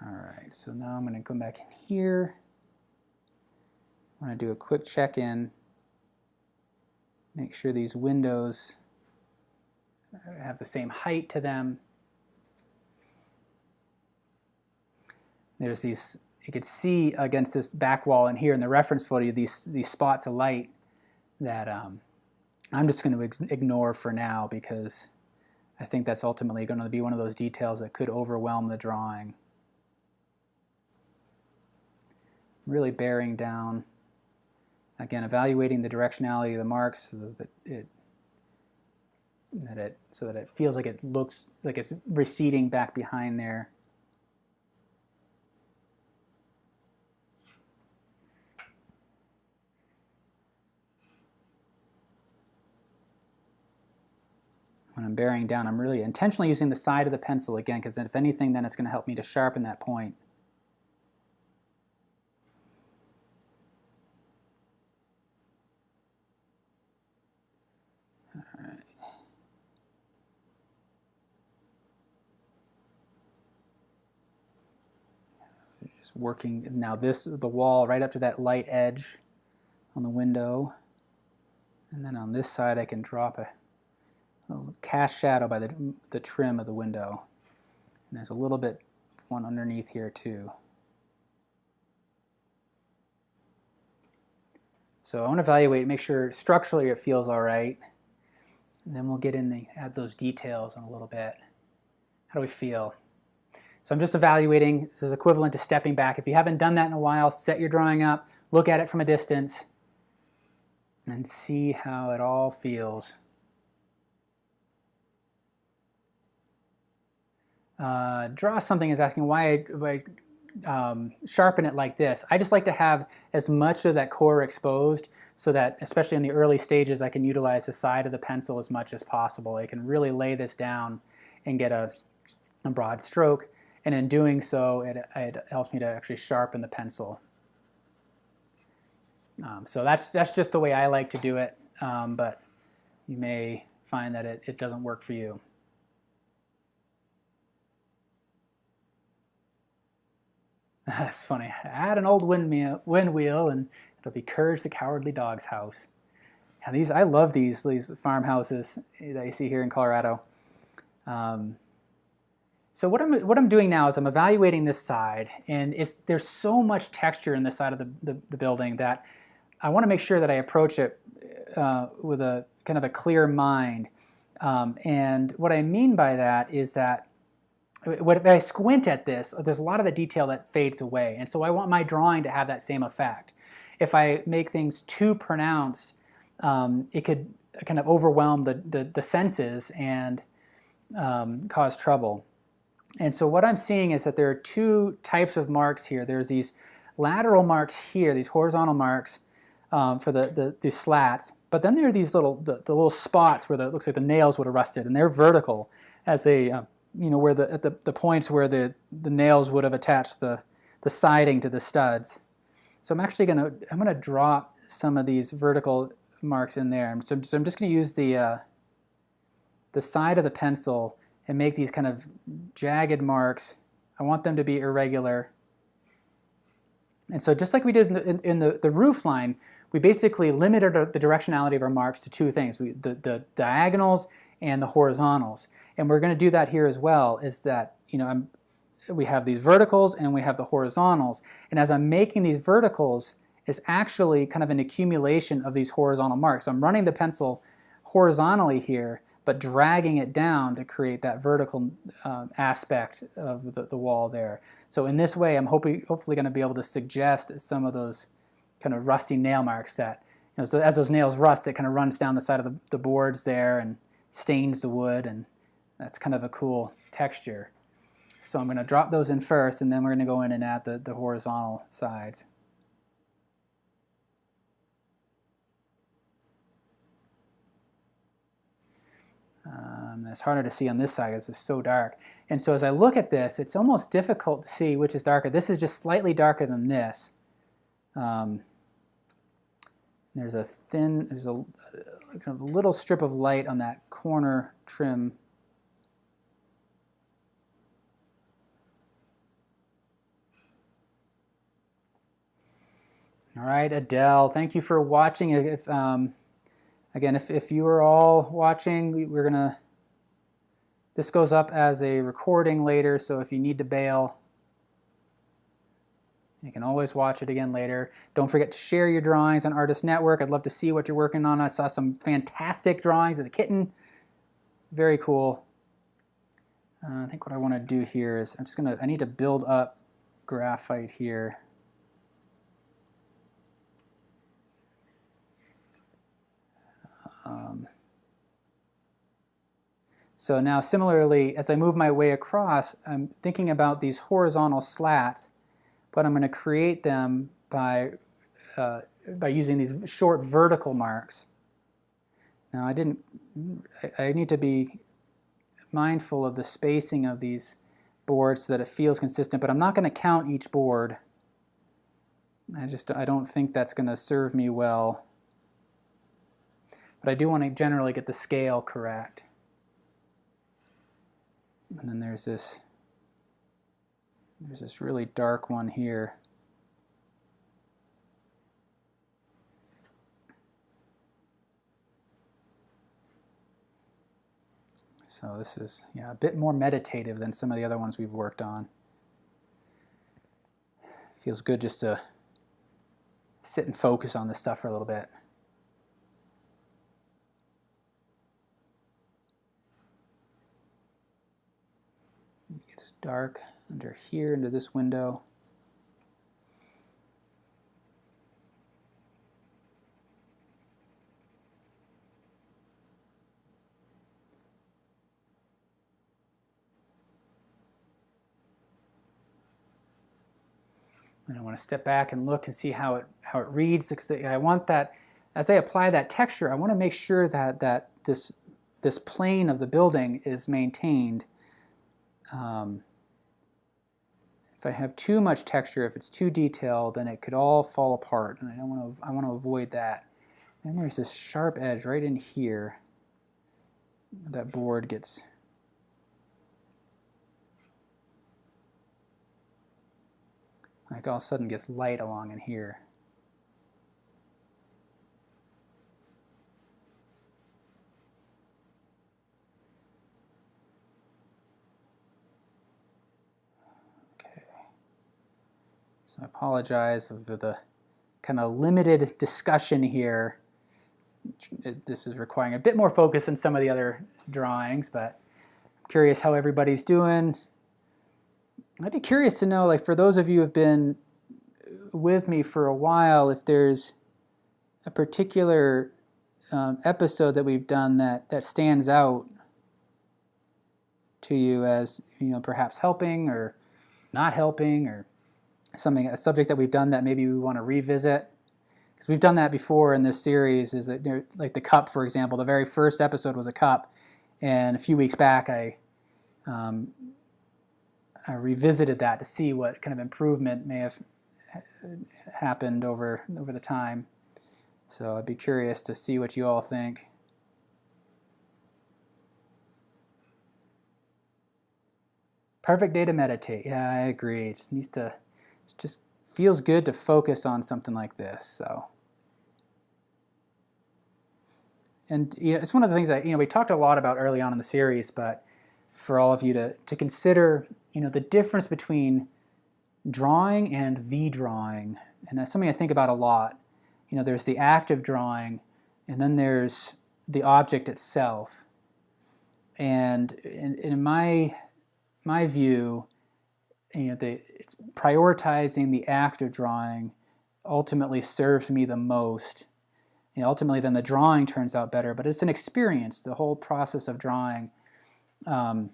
All right, so now I'm going to come back in here. I want to do a quick check-in. Make sure these windows have the same height to them. There's these, you could see against this back wall in here in the reference photo, these spots of light that I'm just going to ignore for now, because I think that's ultimately going to be one of those details that could overwhelm the drawing. Really bearing down. Again, evaluating the directionality of the marks so that it feels like it looks like it's receding back behind there. When I'm bearing down, I'm really intentionally using the side of the pencil again, because if anything, then it's going to help me to sharpen that point. Just working now the wall right up to that light edge on the window, and then on this side I can drop a cast shadow by the trim of the window, and there's a little bit of one underneath here too. So I want to evaluate, make sure structurally it feels all right, and then we'll get in add those details in a little bit. do we feel? So I'm just evaluating. This is equivalent to stepping back. If you haven't done that in a while, set your drawing up, look at it from a distance, and see how it all feels. Draw Something is asking why I sharpen it like this. I just like to have as much of that core exposed so that, especially in the early stages, I can utilize the side of the pencil as much as possible. I can really lay this down and get a broad stroke. And in doing so, it helps me to actually sharpen the pencil. So that's just the way I like to do it, but you may find that it doesn't work for you. That's funny. Add an old windwheel and it'll be Courage the Cowardly Dog's house. And I love these farmhouses that you see here in Colorado. So what I'm doing now is I'm evaluating this side, and there's so much texture in this side of the building that I want to make sure that I approach it with a kind of a clear mind. And what I mean by that is that if I squint at this, there's a lot of the detail that fades away, and so I want my drawing to have that same effect. If I make things too pronounced, it could kind of overwhelm the senses and cause trouble. And so what I'm seeing is that there are two types of marks here. There's these lateral marks here, these horizontal marks for the slats, but then there are these the little spots where it looks like the nails would have rusted, and they're vertical as a where at the points where the nails would have attached the siding to the studs. So I'm actually gonna drop some of these vertical marks in there. So I'm just gonna use the side of the pencil and make these kind of jagged marks. I want them to be irregular. And so just like we did in the roof line, we basically limited the directionality of our marks to two things, the diagonals and the horizontals. And we're going to do that here as well, is that we have these verticals and we have the horizontals. And as I'm making these verticals, it's actually kind of an accumulation of these horizontal marks. So I'm running the pencil horizontally here, but dragging it down to create that vertical aspect of the wall there. So in this way, I'm hopefully going to be able to suggest some of those kind of rusty nail marks that, so as those nails rust, it kind of runs down the side of the boards there and stains the wood, and that's kind of a cool texture. So I'm going to drop those in first, and then we're going to go in and add the horizontal sides. It's harder to see on this side because it's so dark. And so as I look at this, it's almost difficult to see which is darker. This is just slightly darker than this. There's a kind of a little strip of light on that corner trim. All right, Adele, thank you for watching. Again, if you are all watching, this goes up as a recording later, so if you need to bail, you can always watch it again later. Don't forget to share your drawings on Artist Network. I'd love to see what you're working on. I saw some fantastic drawings of the kitten. Very cool. I think what I want to do here is I need to build up graphite here. So now similarly, as I move my way across, I'm thinking about these horizontal slats, but I'm going to create them by using these short vertical marks. Now I need to be mindful of the spacing of these boards so that it feels consistent, but I'm not going to count each board. I don't think that's going to serve me well. But I do want to generally get the scale correct. And then there's this really dark one here. So this is a bit more meditative than some of the other ones we've worked on. Feels good just to sit and focus on this stuff for a little bit. dark under here, into this window. And I want to step back and look and see how it reads, because I want that, as I apply that texture, I want to make sure that this plane of the building is maintained. If I have too much texture, if it's too detailed, then it could all fall apart, and I want to avoid that. And there's this sharp edge right in here. That board gets like all of a sudden gets light along in here. Okay. So I apologize for the kind of limited discussion here. This is requiring a bit more focus than some of the other drawings, but I'm curious how everybody's doing. I'd be curious to know, like, for those of you who have been with me for a while, if there's a particular episode that we've done that stands out to you as, you know, perhaps helping or not helping, or a subject that we've done that maybe we want to revisit. Because we've done that before in this series, is that, like the cup, for example. The very first episode was a cup, and a few weeks back I revisited that to see what kind of improvement may have happened over the time. So I'd be curious to see what you all think. Perfect day to meditate. Yeah, I agree. It just feels good to focus on something like this. So, and it's one of the things that we talked a lot about early on in the series, but for all of you to consider, the difference between drawing and the drawing, and that's something I think about a lot. There's the act of drawing, and then there's the object itself. And in my view, it's prioritizing the act of drawing ultimately serves me the most. Ultimately, then the drawing turns out better, but it's an experience, the whole process of drawing. And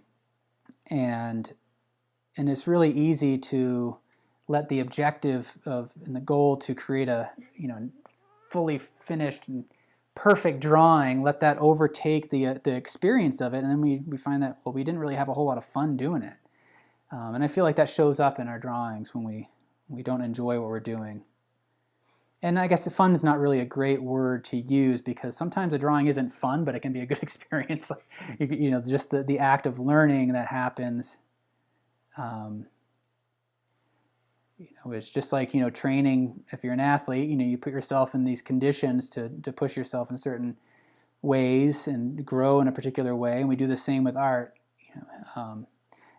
it's really easy to let the objective and the goal to create a fully finished and perfect drawing, let that overtake the experience of it, and then we find that, well, we didn't really have a whole lot of fun doing it. And I feel like that shows up in our drawings when we don't enjoy what we're doing. And I guess fun is not really a great word to use, because sometimes a drawing isn't fun, but it can be a good experience. Just the act of learning that happens. It's just like, training. If you're an athlete, you put yourself in these conditions to push yourself in certain ways and grow in a particular way. And we do the same with art.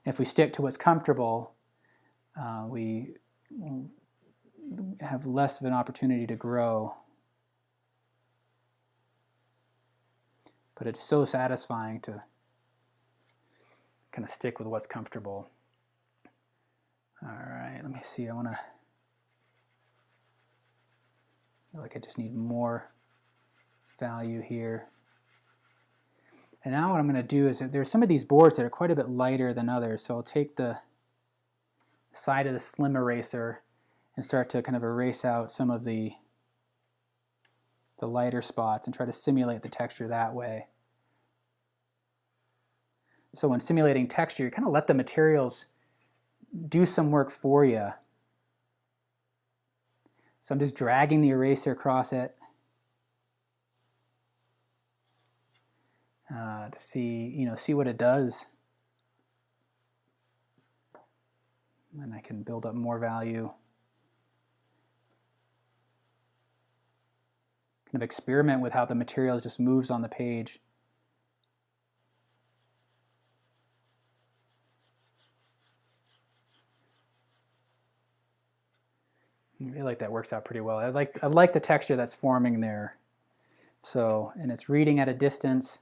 If we stick to what's comfortable, we have less of an opportunity to grow. But it's so satisfying to kind of stick with what's comfortable. All right, let me see. I feel like I just need more value here. And now what I'm going to do is, there's some of these boards that are quite a bit lighter than others, so I'll take the side of the slim eraser and start to kind of erase out some of the lighter spots and try to simulate the texture that way. So when simulating texture, you kind of let the materials do some work for you. So I'm just dragging the eraser across it to see what it does. And I can build up more value. Kind of experiment with how the material just moves on the page. I feel like that works out pretty well. I like the texture that's forming there. So, and it's reading at a distance.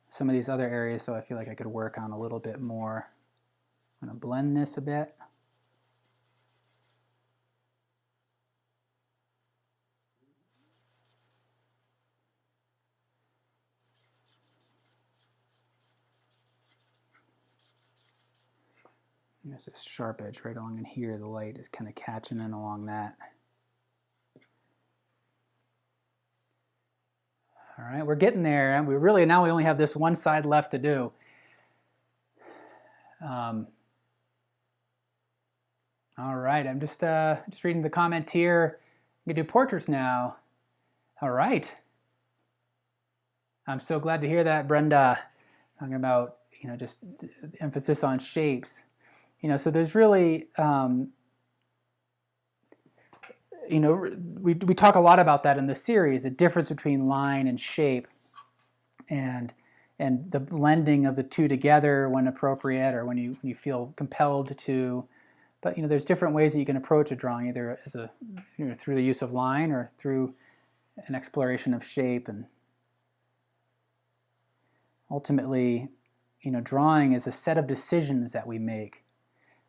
some of these other areas, so I feel like I could work on a little bit more. I'm going to blend this a bit. There's this sharp edge right along in here. The light is kind of catching in along that. All right, we're getting there, and we only have this one side left to do. All right, I'm just reading the comments here. I'm gonna do portraits now. All right. I'm so glad to hear that, Brenda. Talking about, just emphasis on shapes. So there's really, we talk a lot about that in the series, the difference between line and shape, and the blending of the two together when appropriate, or when you feel compelled to. But there's different ways that you can approach a drawing, either as through the use of line or through an exploration of shape. And ultimately, drawing is a set of decisions that we make.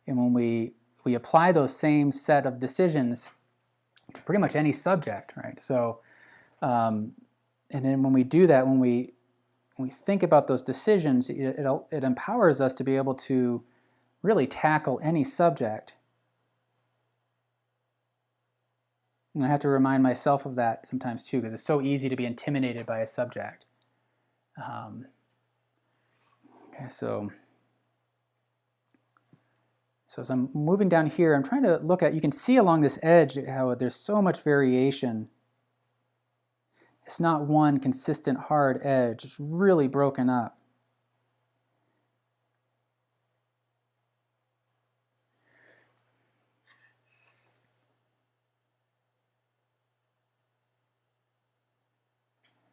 And when we apply those same set of decisions to pretty much any subject, right? So, and then when we do that, when we think about those decisions, it empowers us to be able to really tackle any subject. And I have to remind myself of that sometimes too, because it's so easy to be intimidated by a subject. Okay, so as I'm moving down here, I'm trying to look at, you can see along this edge how there's so much variation. It's not one consistent hard edge, it's really broken up.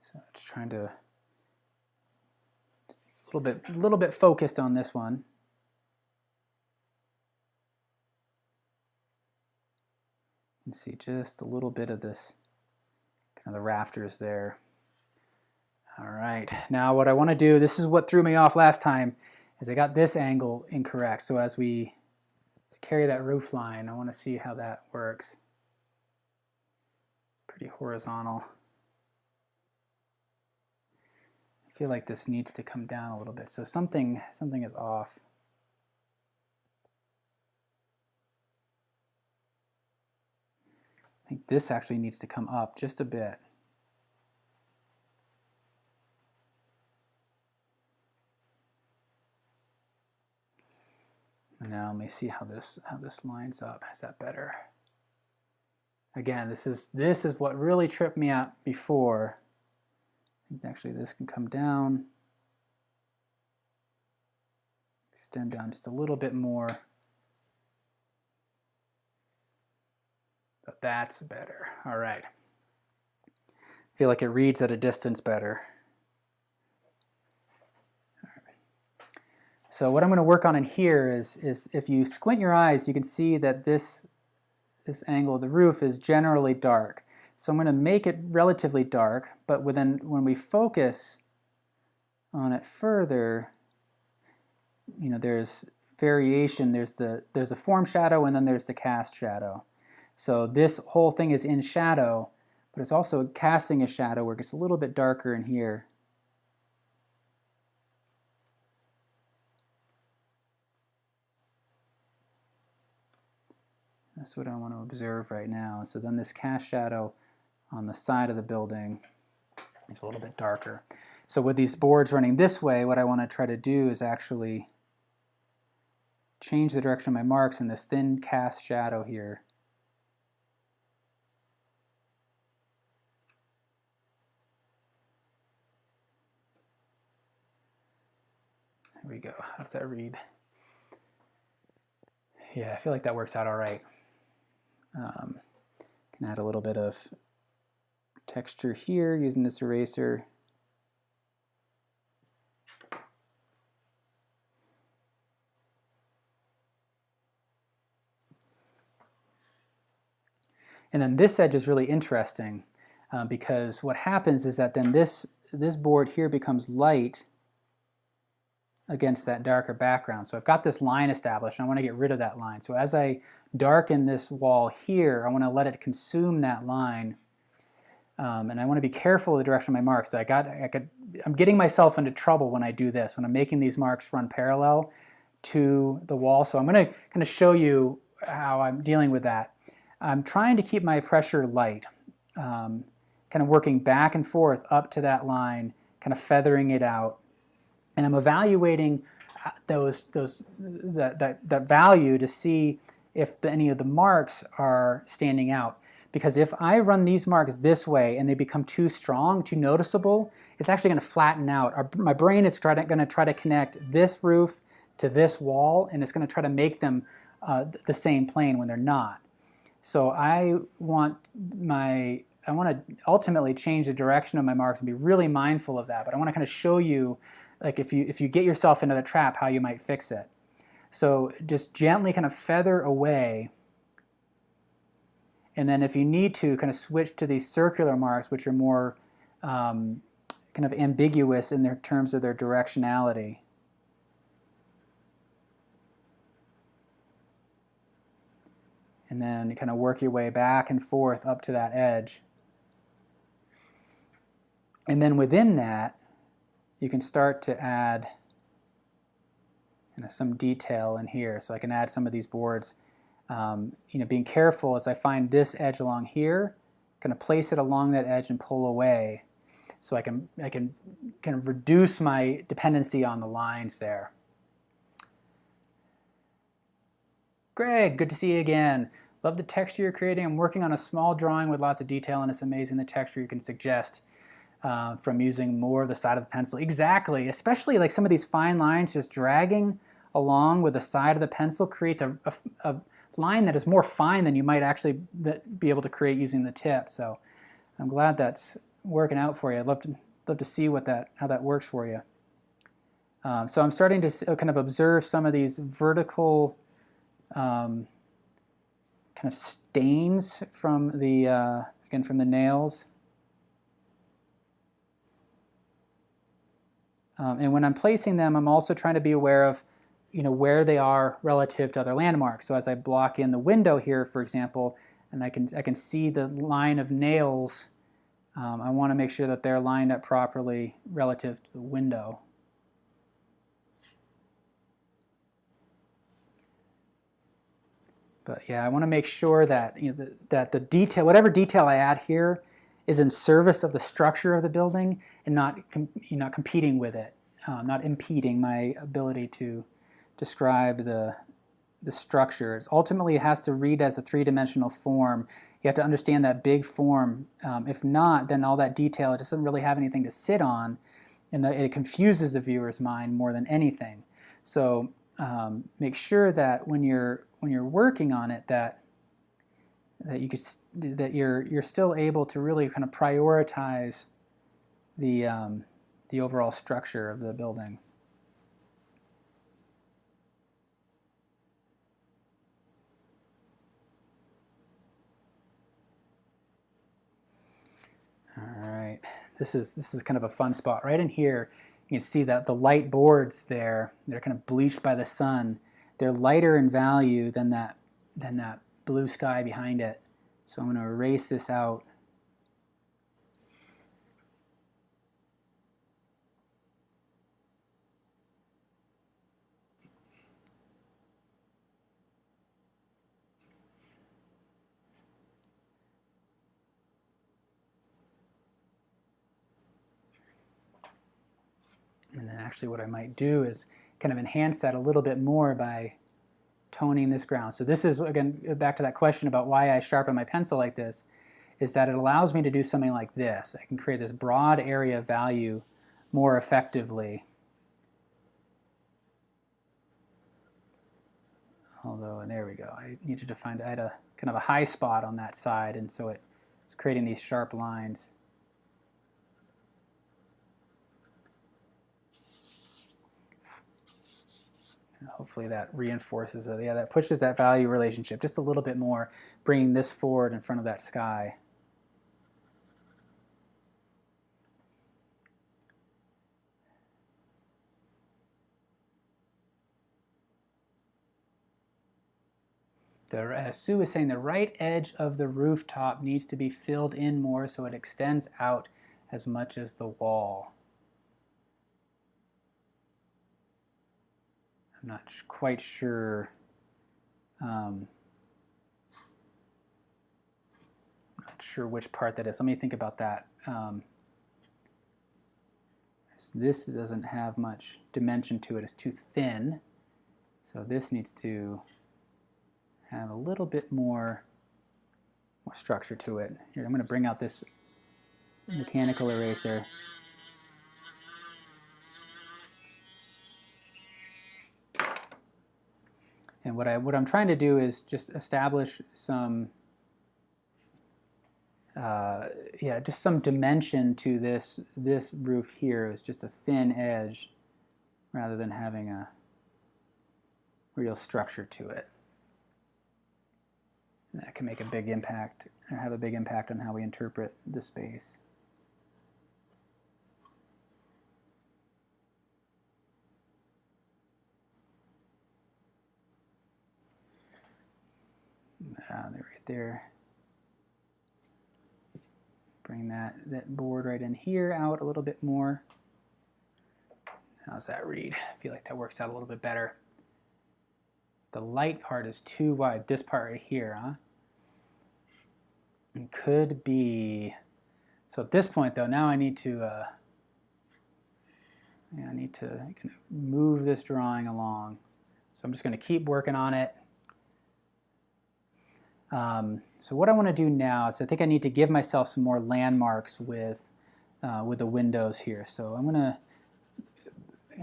So just trying to, it's a little bit focused on this one. You can see just a little bit of this, kind of the rafters there. All right, now what I want to do, this is what threw me off last time, is I got this angle incorrect. So as we carry that roof line, I want to see how that works. Pretty horizontal. I feel like this needs to come down a little bit. So something is off. I think this actually needs to come up just a bit. And now let me see how this lines up. Is that better? Again, this is what really tripped me up before. I think actually this can come down. Extend down just a little bit more. But that's better. All right. I feel like it reads at a distance better. All right. So what I'm going to work on in here is if you squint your eyes, you can see that this angle of the roof is generally dark. So I'm going to make it relatively dark, but when we focus on it further, there's variation. There's the form shadow, and then there's the cast shadow. So this whole thing is in shadow, but it's also casting a shadow where it gets a little bit darker in here. That's what I want to observe right now. So then this cast shadow on the side of the building is a little bit darker. So with these boards running this way, what I want to try to do is actually change the direction of my marks in this thin cast shadow here. There we go. How does that read? Yeah, I feel like that works out all right. Can add a little bit of texture here using this eraser. And then this edge is really interesting because what happens is that then this board here becomes light against that darker background. So I've got this line established, and I want to get rid of that line. So as I darken this wall here, I want to let it consume that line. And I want to be careful of the direction of my marks. I'm getting myself into trouble when I do this, when I'm making these marks run parallel to the wall. So I'm going to kind of show you how I'm dealing with that. I'm trying to keep my pressure light, kind of working back and forth up to that line, kind of feathering it out. And I'm evaluating that value to see if any of the marks are standing out. Because if I run these marks this way and they become too strong, too noticeable, it's actually going to flatten out. My brain is going to try to connect this roof to this wall, and it's going to try to make them the same plane when they're not. So I want to ultimately change the direction of my marks and be really mindful of that. But I want to kind of show you, like if you get yourself into the trap, how you might fix it. So just gently kind of feather away, and then if you need to, kind of switch to these circular marks, which are more kind of ambiguous in their terms of their directionality. And then you kind of work your way back and forth up to that edge. And then within that, you can start to add some detail in here. So I can add some of these boards, being careful as I find this edge along here, kind of place it along that edge and pull away, so I can kind of reduce my dependency on the lines there. Greg, good to see you again. Love the texture you're creating. I'm working on a small drawing with lots of detail, and it's amazing the texture you can suggest from using more of the side of the pencil. Exactly, especially like some of these fine lines, just dragging along with the side of the pencil creates a line that is more fine than you might actually be able to create using the tip. So I'm glad that's working out for you. I'd love to see how that works for you. So I'm starting to kind of observe some of these vertical kind of stains from the again from the nails. And when I'm placing them, I'm also trying to be aware of where they are relative to other landmarks. So as I block in the window here, for example, and I can see the line of nails, I want to make sure that they're lined up properly relative to the window. But yeah, I want to make sure that that the detail, whatever detail I add here, is in service of the structure of the building and not competing with it, not impeding my ability to describe the structure. Ultimately, it has to read as a three-dimensional form. You have to understand that big form. If not, then all that detail, it doesn't really have anything to sit on, and it confuses the viewer's mind more than anything. So make sure that when you're working on it, that you're still able to really kind of prioritize the overall structure of the building. All right, this is kind of a fun spot right in here. You can see that the light boards there, they're kind of bleached by the sun. They're lighter in value than that blue sky behind it. So I'm going to erase this out. And then actually what I might do is kind of enhance that a little bit more by toning this ground. So this is, again, back to that question about why I sharpen my pencil like this, is that it allows me to do something like this. I can create this broad area of value more effectively. Although, and there we go. I needed to find, I had a kind of a high spot on that side, and so it's creating these sharp lines. Hopefully that reinforces it. Yeah, that pushes that value relationship just a little bit more, bringing this forward in front of that sky. Sue is saying the right edge of the rooftop needs to be filled in more so it extends out as much as the wall. I'm not quite sure. Not sure which part that is. Let me think about that. This doesn't have much dimension to it. It's too thin. So this needs to have a little bit more structure to it. Here, I'm going to bring out this mechanical eraser. And what I'm trying to do is just establish some just some dimension to this roof here. Is just a thin edge rather than having a real structure to it. And that can make a big impact, or have a big impact on how we interpret the space. They're right there. Bring that board right in here out a little bit more. How's that read? I feel like that works out a little bit better. The light part is too wide. This part right here, huh? It could be. So at this point, though, now I need to. I need to kind of move this drawing along. So I'm just going to keep working on it. So what I want to do now is I think I need to give myself some more landmarks with the windows here. So I'm going to,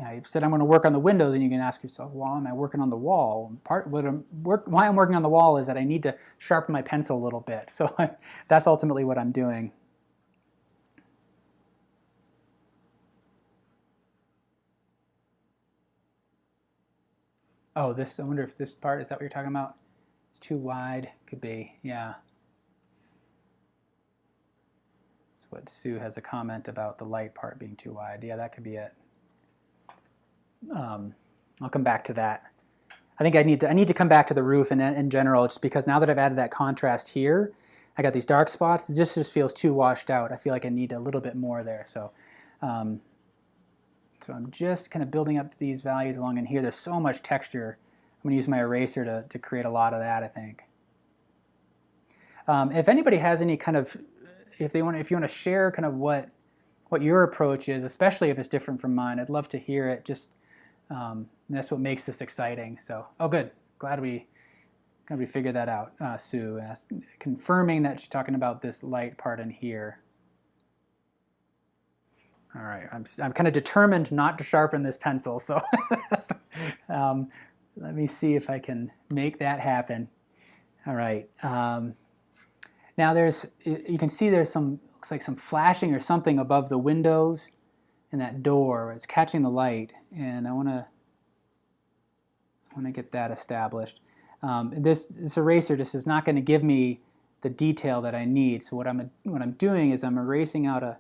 I said I'm going to work on the windows, and you can ask yourself, well, am I working on the wall? Why I'm working on the wall is that I need to sharpen my pencil a little bit. So that's ultimately what I'm doing. Oh, this, I wonder if this part, is that what you're talking about? It's too wide. Could be, yeah. That's what Sue has a comment about, the light part being too wide. Yeah, that could be it. I'll come back to that. I think I need to come back to the roof in general, just because now that I've added that contrast here, I got these dark spots. It just feels too washed out. I feel like I need a little bit more there. So, so I'm just kind of building up these values along in here. There's so much texture. I'm going to use my eraser to create a lot of that, I think. If anybody has any kind of, if you want to share kind of what your approach is, especially if it's different from mine, I'd love to hear it. Just that's what makes this exciting. So, oh, good. Glad we figured that out. Sue confirming that she's talking about this light part in here. All right, I'm kind of determined not to sharpen this pencil, so let me see if I can make that happen. All right. Now you can see there's looks like some flashing or something above the windows and that door where it's catching the light, and I want to get that established. This eraser just is not going to give me the detail that I need. So what I'm doing is I'm erasing out a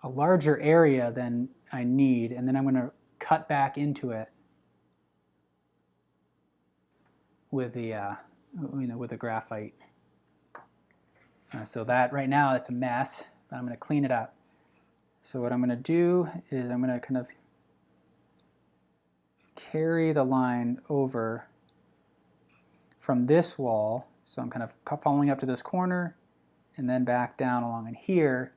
larger area than I need, and then I'm going to cut back into it with the with the graphite. So that right now it's a mess, but I'm going to clean it up. So what I'm going to do is I'm going to kind of carry the line over from this wall. So I'm kind of following up to this corner and then back down along in here.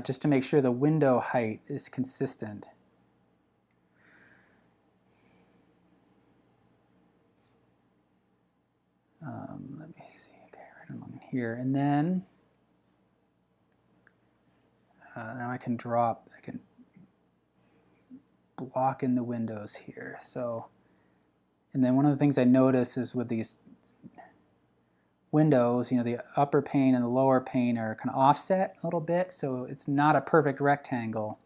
Just to make sure the window height is consistent. Let me see, okay, right along here. And then now I can block in the windows here. So, and then one of the things I notice is with these windows, the upper pane and the lower pane are kind of offset a little bit, so it's not a perfect rectangle.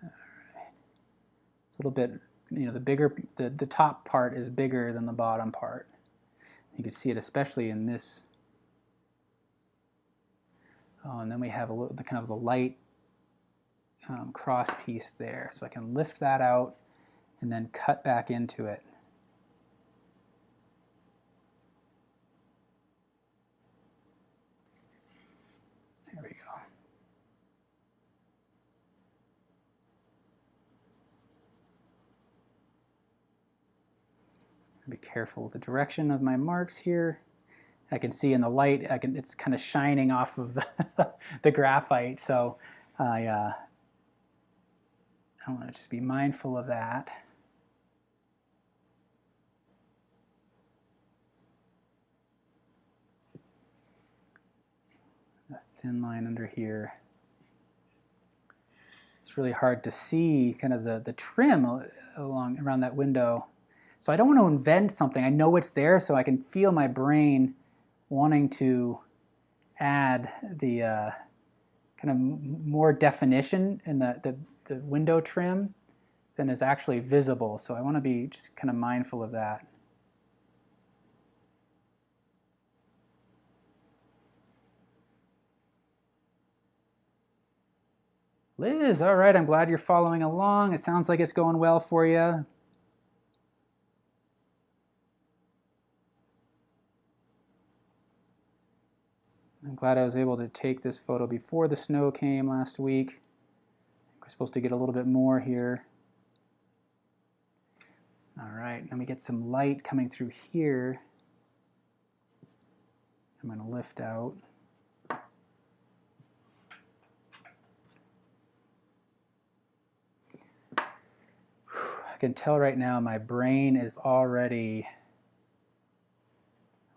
All right. It's a little bit, the top part is bigger than the bottom part. You can see it especially in this. Oh, and then we have a little, the kind of the light cross piece there. So I can lift that out and then cut back into it. There we go. Be careful with the direction of my marks here. I can see in the light, it's kind of shining off of the, the graphite, so I want to just be mindful of that. A thin line under here. It's really hard to see kind of the trim around that window. So I don't want to invent something. I know it's there, so I can feel my brain wanting to add the kind of more definition in the window trim than is actually visible. So I want to be just kind of mindful of that. Liz, all right, I'm glad you're following along. It sounds like it's going well for you. I'm glad I was able to take this photo before the snow came last week. We're supposed to get a little bit more here. All right, let me get some light coming through here. I'm going to lift out. I can tell right now my brain is already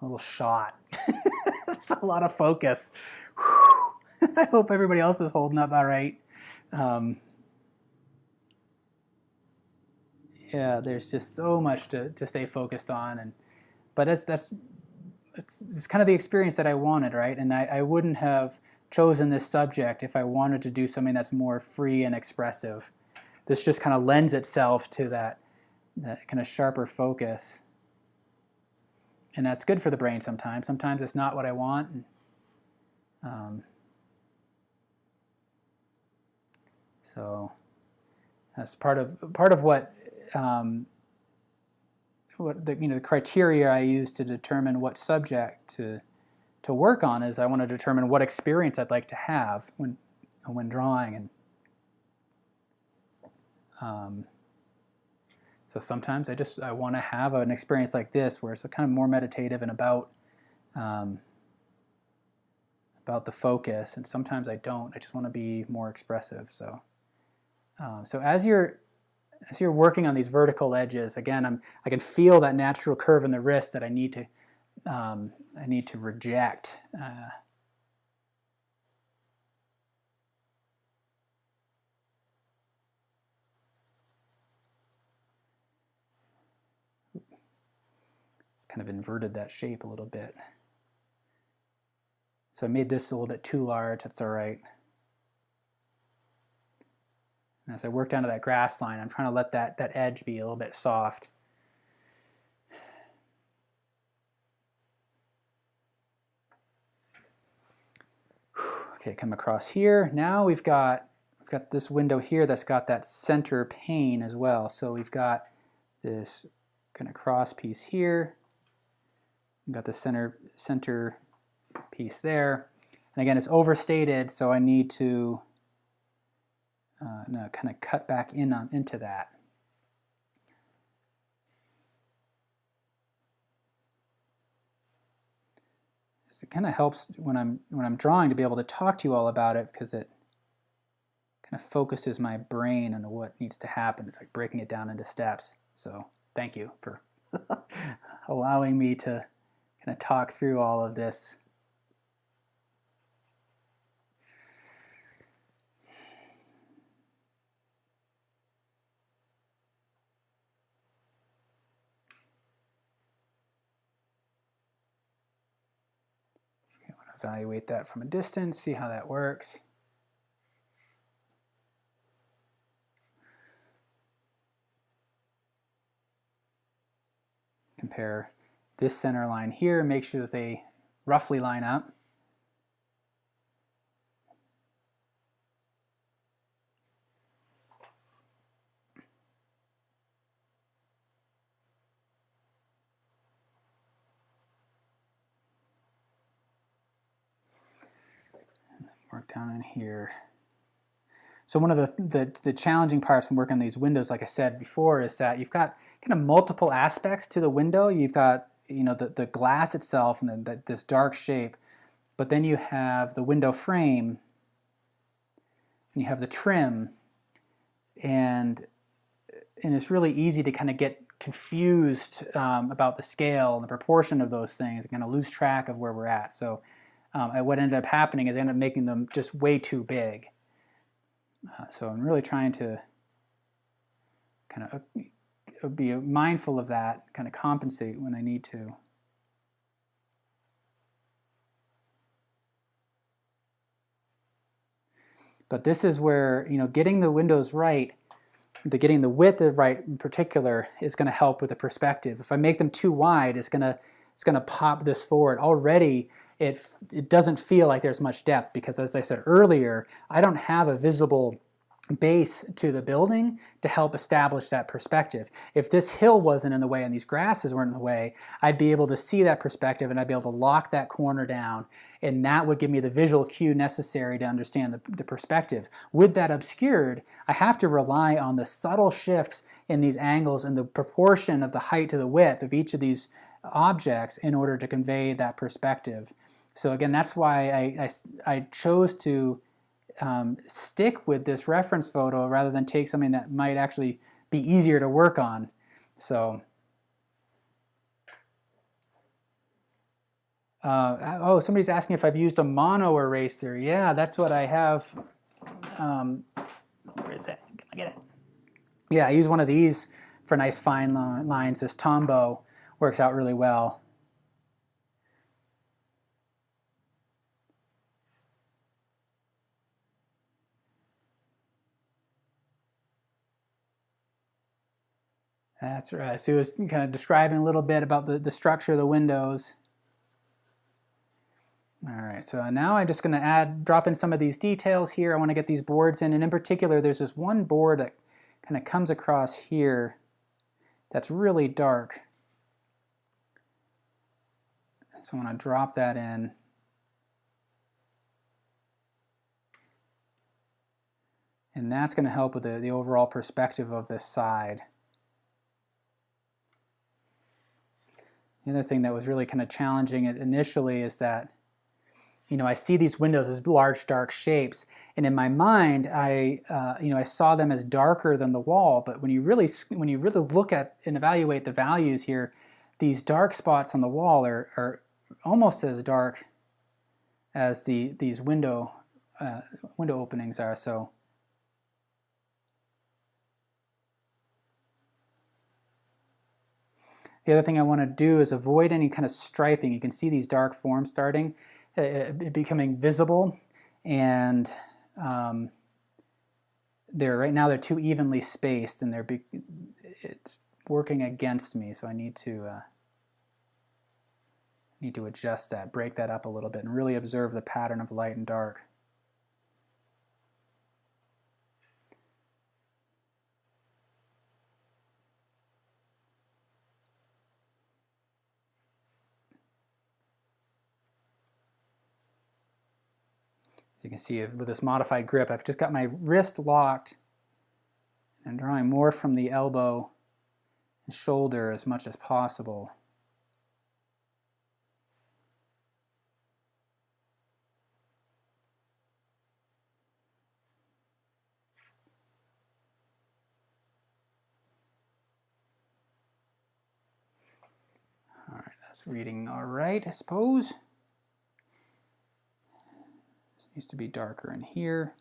a little shot. It's a lot of focus. I hope everybody else is holding up all right. Yeah, there's just so much to stay focused on, but it's kind of the experience that I wanted, right? And I wouldn't have chosen this subject if I wanted to do something that's more free and expressive. This just kind of lends itself to that kind of sharper focus. And that's good for the brain sometimes. Sometimes it's not what I want. So that's part of what the criteria I use to determine what subject to work on is I want to determine what experience I'd like to have when drawing. And so sometimes I want to have an experience like this where it's kind of more meditative and about the focus, and sometimes I don't. I just want to be more expressive. So so as you're working on these vertical edges, again, I can feel that natural curve in the wrist that I need to reject. It's kind of inverted that shape a little bit. So I made this a little bit too large. That's all right. And as I work down to that grass line, I'm trying to let that edge be a little bit soft. Okay, come across here. Now we've got this window here that's got that center pane as well. So we've got this kind of cross piece here. We've got the center piece there. And again, it's overstated, so I need to kind of cut back into that. It kind of helps when I'm drawing to be able to talk to you all about it, because it kind of focuses my brain on what needs to happen. It's like breaking it down into steps. So thank you for allowing me to kind of talk through all of this. I want to evaluate that from a distance, see how that works. Compare this center line here and make sure that they roughly line up. Work down in here. So one of the challenging parts when working on these windows, like I said before, is that you've got kind of multiple aspects to the window. You've got, you know, the glass itself and then this dark shape, but then you have the window frame and you have the trim, and it's really easy to kind of get confused about the scale and the proportion of those things and kind of lose track of where we're at. So what ended up happening is I ended up making them just way too big. So I'm really trying to kind of be mindful of that, kind of compensate when I need to. But this is where, you know, getting the windows right, getting the width right in particular is going to help with the perspective. If I make them too wide, it's going to pop this forward. Already it doesn't feel like there's much depth because, as I said earlier, I don't have a visible base to the building to help establish that perspective. If this hill wasn't in the way and these grasses weren't in the way, I'd be able to see that perspective and I'd be able to lock that corner down, and that would give me the visual cue necessary to understand the perspective. With that obscured, I have to rely on the subtle shifts in these angles and the proportion of the height to the width of each of these objects in order to convey that perspective. So again, that's why I chose to stick with this reference photo rather than take something that might actually be easier to work on. So, oh, somebody's asking if I've used a mono eraser. Yeah, that's what I have. Where is it? Can I get it? Yeah, I use one of these for nice fine lines. This Tombow works out really well. That's right. So it was kind of describing a little bit about the structure of the windows. All right, so now I'm just going to drop in some of these details here. I want to get these boards in, and in particular, there's this one board that kind of comes across here that's really dark. So I want to drop that in. And that's going to help with the overall perspective of this side. The other thing that was really kind of challenging initially is that, you know, I see these windows as large, dark shapes, and in my mind, I saw them as darker than the wall. But when you really look at and evaluate the values here, these dark spots on the wall are almost as dark as these window openings are. So. The other thing I want to do is avoid any kind of striping. You can see these dark forms starting, becoming visible, and right now they're too evenly spaced, and it's working against me. So I need to adjust that, break that up a little bit, and really observe the pattern of light and dark. So you can see with this modified grip, I've just got my wrist locked and drawing more from the elbow and shoulder as much as possible. All right, that's reading all right, I suppose. Needs to be darker in here.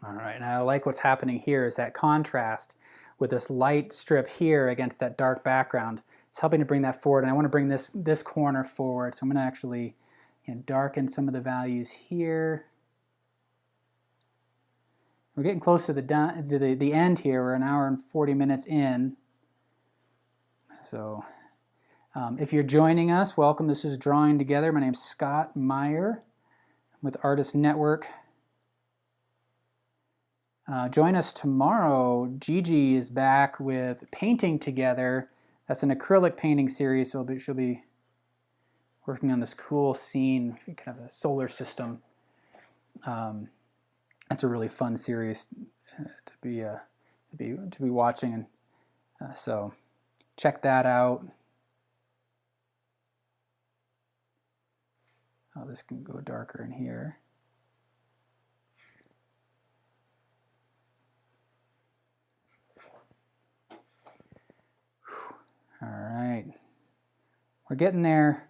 All right, now I like what's happening here is that contrast with this light strip here against that dark background. It's helping to bring that forward, and I want to bring this corner forward, so I'm going to actually darken some of the values here. We're getting close to the end here. We're an hour and 40 minutes in. So if you're joining us, welcome. This is Drawing Together. My name's Scott Maier with Artist Network. Join us tomorrow. Gigi is back with Painting Together. That's an acrylic painting series, so she'll be working on this cool scene, kind of a solar system. That's a really fun series to be watching, and so check that out. Oh, this can go darker in here. All right, we're getting there.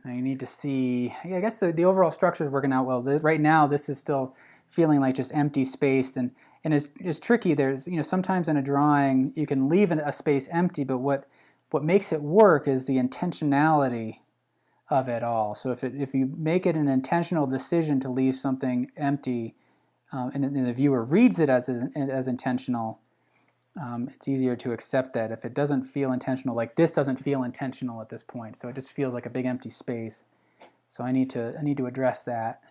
Now you need to see, I guess the overall structure is working out well. Right now, this is still feeling like just empty space, and it's tricky. There's, sometimes in a drawing, you can leave a space empty, but what makes it work is the intentionality of it all. So if you make it an intentional decision to leave something empty, and the viewer reads it as intentional, it's easier to accept that. If it doesn't feel intentional, like this doesn't feel intentional at this point, so it just feels like a big empty space. So I need to address that.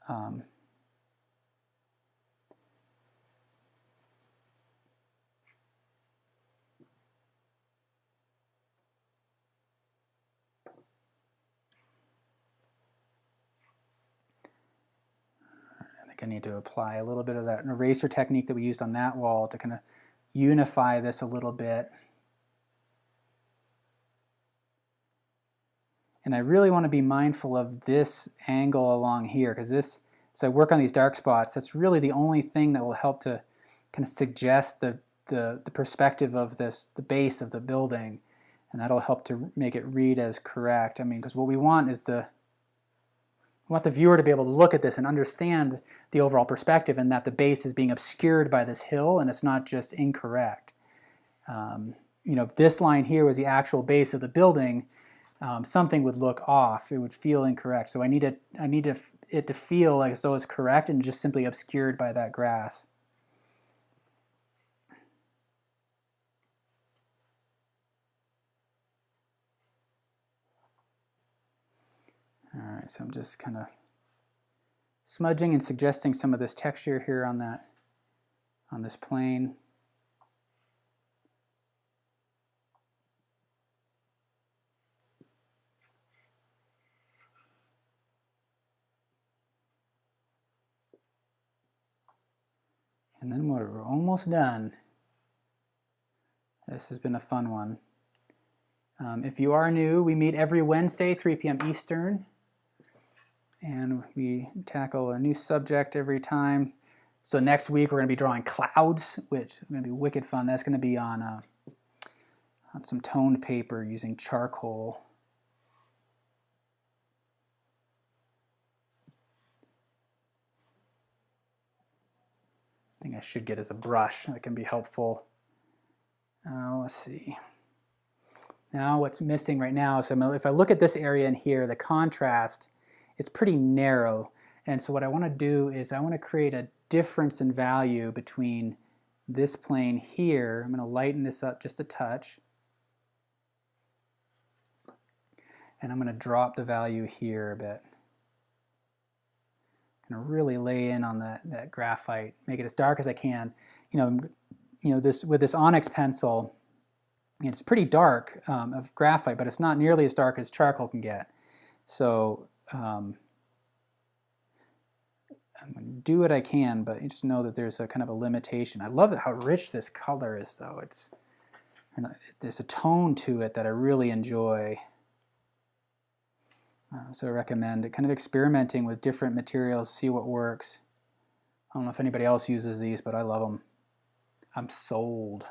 I think I need to apply a little bit of that eraser technique that we used on that wall to kind of unify this a little bit. And I really want to be mindful of this angle along here, because so I work on these dark spots. That's really the only thing that will help to kind of suggest the perspective of the base of the building, and that'll help to make it read as correct. I mean, because what we want is we want the viewer to be able to look at this and understand the overall perspective, and that the base is being obscured by this hill, and it's not just incorrect. If this line here was the actual base of the building, something would look off. It would feel incorrect. So I need it to feel like as though it's correct and just simply obscured by that grass. All right, so I'm just kind of smudging and suggesting some of this texture here on this plane. And then we're almost done. This has been a fun one. If you are new, we meet every Wednesday, 3 p.m. Eastern. And we tackle a new subject every time. So next week we're going to be drawing clouds, which is going to be wicked fun. That's going to be on some toned paper using charcoal. I think I should get as a brush. That can be helpful. Let's see. Now what's missing right now, so if I look at this area in here, the contrast, it's pretty narrow. And so what I want to do is I want to create a difference in value between this plane here. I'm going to lighten this up just a touch. And I'm going to drop the value here a bit. I'm going to really lay in on that graphite, make it as dark as I can. With this Onyx pencil, it's pretty dark of graphite, but it's not nearly as dark as charcoal can get. So I'm going to do what I can, but you just know that there's a kind of a limitation. I love how rich this color is, though. There's a tone to it that I really enjoy. So I recommend kind of experimenting with different materials, see what works. I don't know if anybody else uses these, but I love them. I'm sold.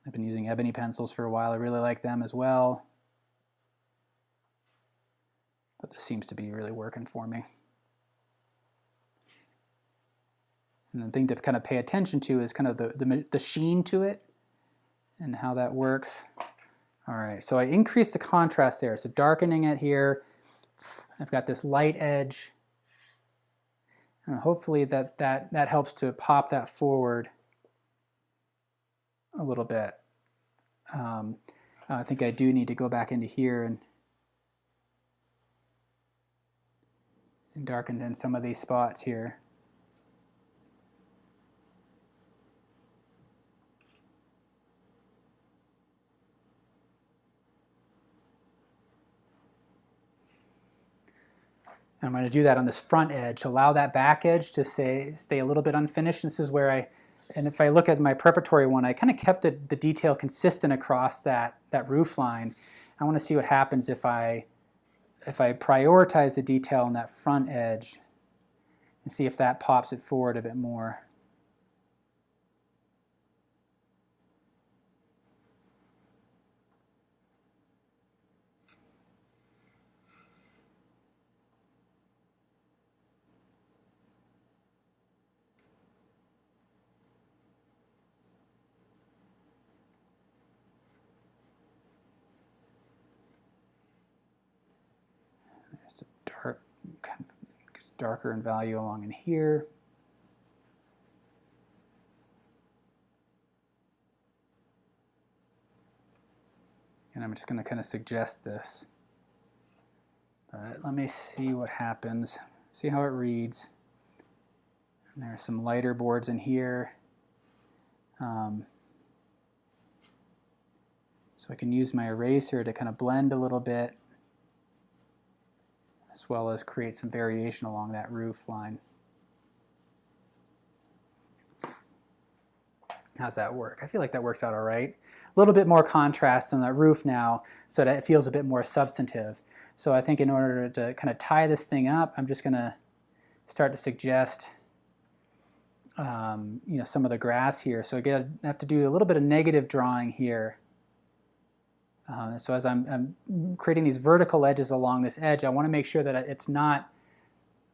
I've been using ebony pencils for a while. I really like them as well. But this seems to be really working for me. And the thing to kind of pay attention to is kind of the sheen to it and how that works. All right, so I increased the contrast there, so darkening it here. I've got this light edge, and hopefully that helps to pop that forward a little bit. I think I do need to go back into here and darken in some of these spots here. I'm going to do that on this front edge, allow that back edge to stay a little bit unfinished. This is where and if I look at my preparatory one, I kind of kept the detail consistent across that roof line. I want to see what happens if I prioritize the detail on that front edge and see if that pops it forward a bit more. There's a dark, kind of gets darker in value along in here. And I'm just going to kind of suggest this. But let me see what happens. See how it reads. And there are some lighter boards in here. So I can use my eraser to kind of blend a little bit, as well as create some variation along that roof line. How's that work? I feel like that works out all right. A little bit more contrast on that roof now so that it feels a bit more substantive. So I think in order to kind of tie this thing up, I'm just going to start to suggest some of the grass here. So I have to do a little bit of negative drawing here. So as I'm creating these vertical edges along this edge, I want to make sure that it's not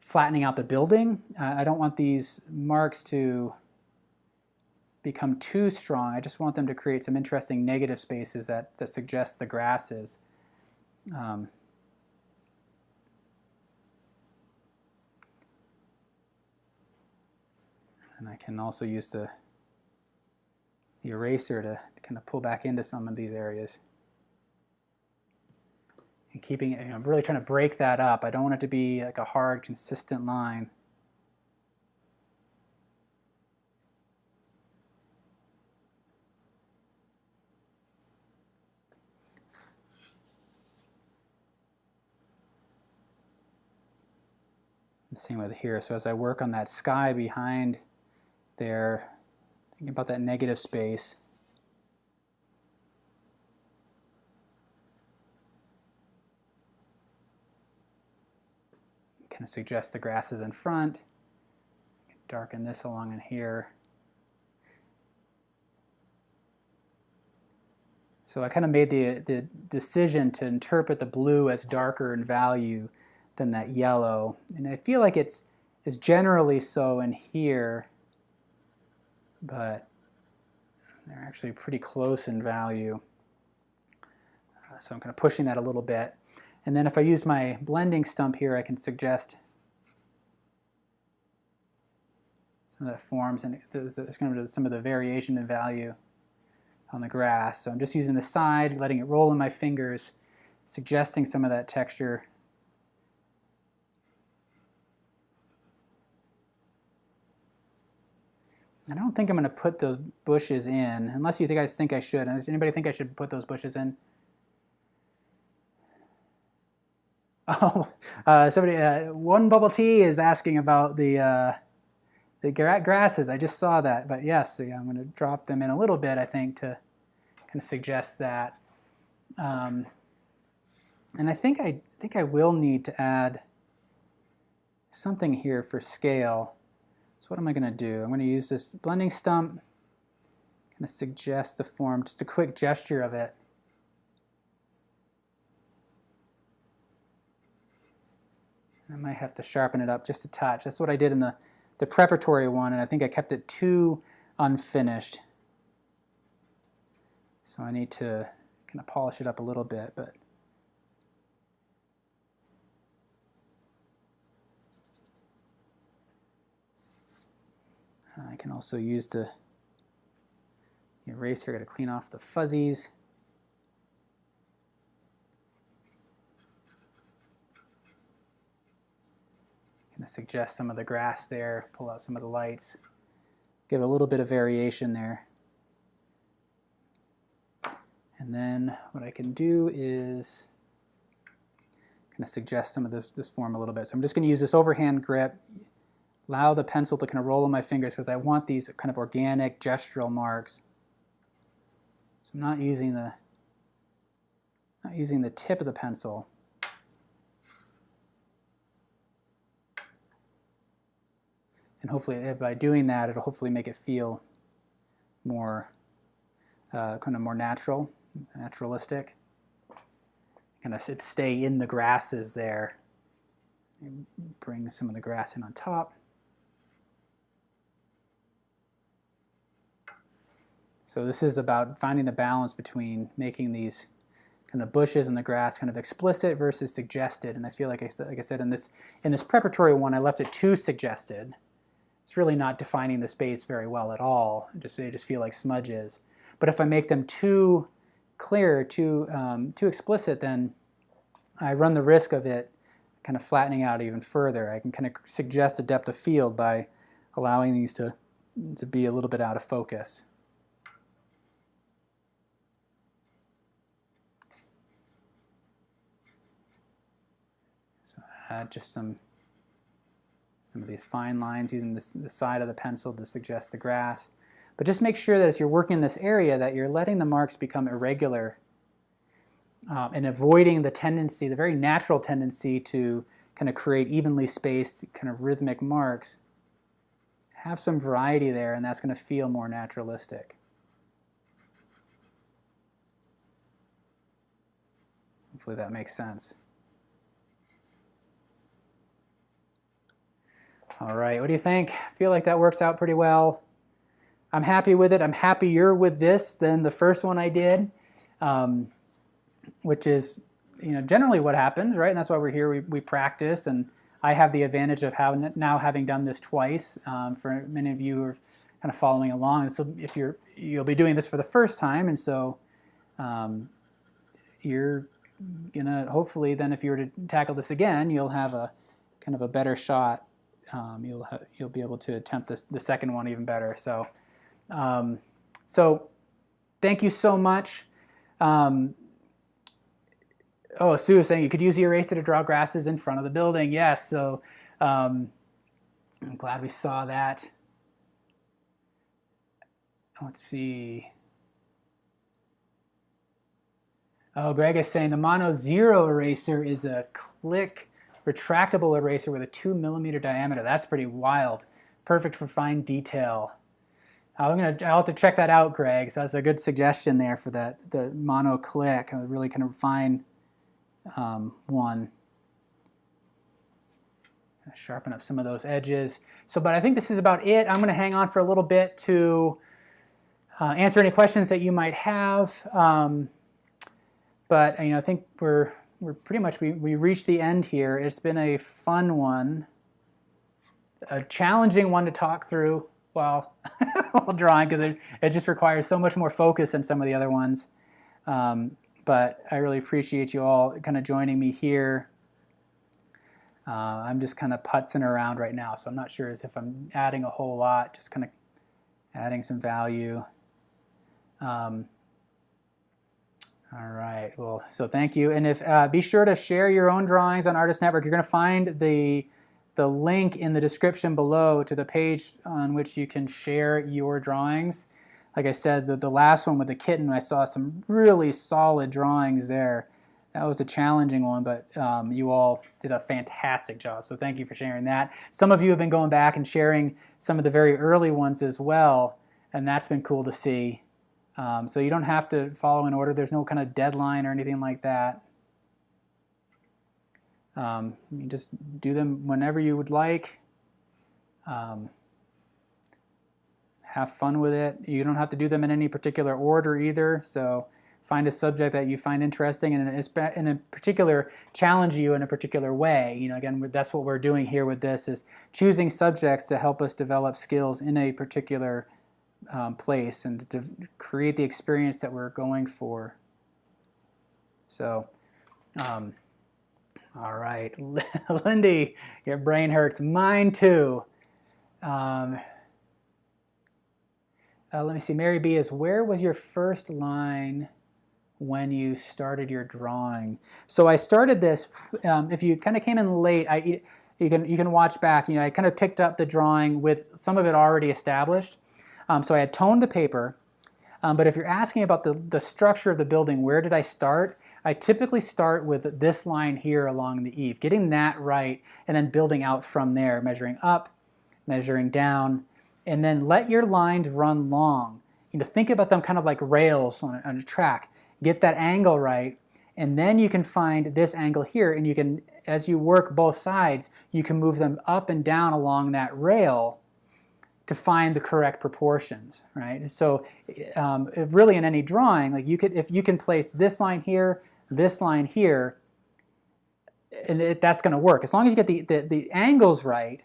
flattening out the building. I don't want these marks to become too strong. I just want them to create some interesting negative spaces that suggest the grasses. And I can also use the eraser to kind of pull back into some of these areas. And keeping it, I'm really trying to break that up. I don't want it to be like a hard, consistent line. Same with here. So as I work on that sky behind there, thinking about that negative space. Kind of suggest the grasses in front. Darken this along in here. So I kind of made the decision to interpret the blue as darker in value than that yellow. And I feel like it's generally so in here, but they're actually pretty close in value. So I'm kind of pushing that a little bit. And then if I use my blending stump here, I can suggest some of that forms, and there's going to be some of the variation in value on the grass. So I'm just using the side, letting it roll in my fingers, suggesting some of that texture. I don't think I'm going to put those bushes in, unless you guys think I should. Does anybody think I should put those bushes in? Oh, somebody, One Bubble Tea is asking about the grasses. I just saw that, but yes, I'm going to drop them in a little bit, I think, to kind of suggest that. And I think I will need to add something here for scale. So what am I going to do? I'm going to use this blending stump, kind of suggest the form, just a quick gesture of it. I might have to sharpen it up just a touch. That's what I did in the the preparatory one, and I think I kept it too unfinished. So I need to kind of polish it up a little bit, but I can also use the eraser to clean off the fuzzies. Kind of suggest some of the grass there, pull out some of the lights, give it a little bit of variation there. And then what I can do is kind of suggest some of this form a little bit. So I'm just going to use this overhand grip, allow the pencil to kind of roll on my fingers because I want these kind of organic gestural marks. So I'm not using the tip of the pencil. And hopefully, by doing that, it'll hopefully make it feel more kind of more naturalistic. Kind of stay in the grasses there. Bring some of the grass in on top. So this is about finding the balance between making these kind of bushes and the grass kind of explicit versus suggested. And I feel like I said in this preparatory one, I left it too suggested. It's really not defining the space very well at all. They just feel like smudges. But if I make them too clear, too explicit, then I run the risk of it kind of flattening out even further. I can kind of suggest a depth of field by allowing these to be a little bit out of focus. So add just some of these fine lines using the side of the pencil to suggest the grass. But just make sure that as you're working in this area that you're letting the marks become irregular and avoiding the tendency, the very natural tendency to kind of create evenly spaced kind of rhythmic marks. Have some variety there, and that's going to feel more naturalistic. Hopefully that makes sense. All right, what do you think? I feel like that works out pretty well. I'm happy with it. I'm happier with this than the first one I did, which is, generally what happens, right? And that's why we're here. We practice, and I have the advantage of now having done this twice. For many of you who are kind of following along, and so if you'll be doing this for the first time, and so you're gonna hopefully then if you were to tackle this again, you'll have a kind of a better shot. You'll be able to attempt the second one even better. So, so thank you so much. Oh, Sue is saying you could use the eraser to draw grasses in front of the building. Yes, so I'm glad we saw that. Let's see. Oh, Greg is saying the Mono Zero eraser is a click retractable eraser with a 2mm diameter. That's pretty wild. Perfect for fine detail. I'll have to check that out, Greg. So that's a good suggestion there for the mono click, a really kind of fine one. Sharpen up some of those edges. So, but I think this is about it. I'm going to hang on for a little bit to answer any questions that you might have. But I think we're pretty much, we reached the end here. It's been a fun one, a challenging one to talk through while drawing, because it just requires so much more focus than some of the other ones. But I really appreciate you all kind of joining me here. I'm just kind of putzing around right now, so I'm not sure as if I'm adding a whole lot, just kind of adding some value. All right, well, so thank you. And if be sure to share your own drawings on Artist Network. You're going to find the link in the description below to the page on which you can share your drawings. Like I said, the last one with the kitten, I saw some really solid drawings there. That was a challenging one, but you all did a fantastic job, so thank you for sharing that. Some of you have been going back and sharing some of the very early ones as well, and that's been cool to see. So you don't have to follow in order. There's no kind of deadline or anything like that. You just do them whenever you would like. Have fun with it. You don't have to do them in any particular order either. So find a subject that you find interesting and in a particular challenge you in a particular way. You know, again, that's what we're doing here with this, is choosing subjects to help us develop skills in a particular place and to create the experience that we're going for. So, all right, Lindy, your brain hurts. Mine too. Let me see. Mary B is, where was your first line when you started your drawing? So I started this. If you kind of came in late, you can watch back. You know, I kind of picked up the drawing with some of it already established. So I had toned the paper. But if you're asking about the structure of the building, where did I start? I typically start with this line here along the eave, getting that right, and then building out from there, measuring up, measuring down, and then let your lines run long. You know, think about them kind of like rails on a track. Get that angle right, and then you can find this angle here, and you can, as you work both sides, you can move them up and down along that rail to find the correct proportions, right? So really in any drawing, like if you can place this line here, and that's going to work. As long as you get the angles right,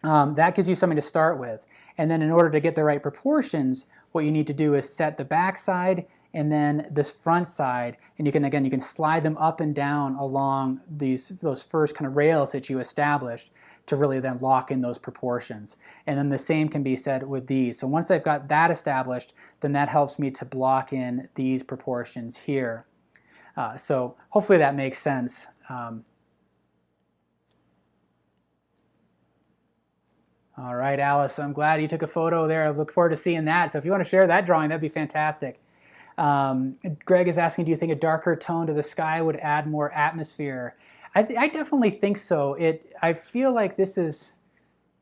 that gives you something to start with. And then in order to get the right proportions, what you need to do is set the back side and then this front side, and you can slide them up and down along those first kind of rails that you established to really then lock in those proportions. And then the same can be said with these. So once I've got that established, then that helps me to block in these proportions here. So hopefully that makes sense. All right, Alice, I'm glad you took a photo there. I look forward to seeing that. So if you want to share that drawing, that'd be fantastic. Greg is asking, do you think a darker tone to the sky would add more atmosphere? I definitely think so. I feel like this is,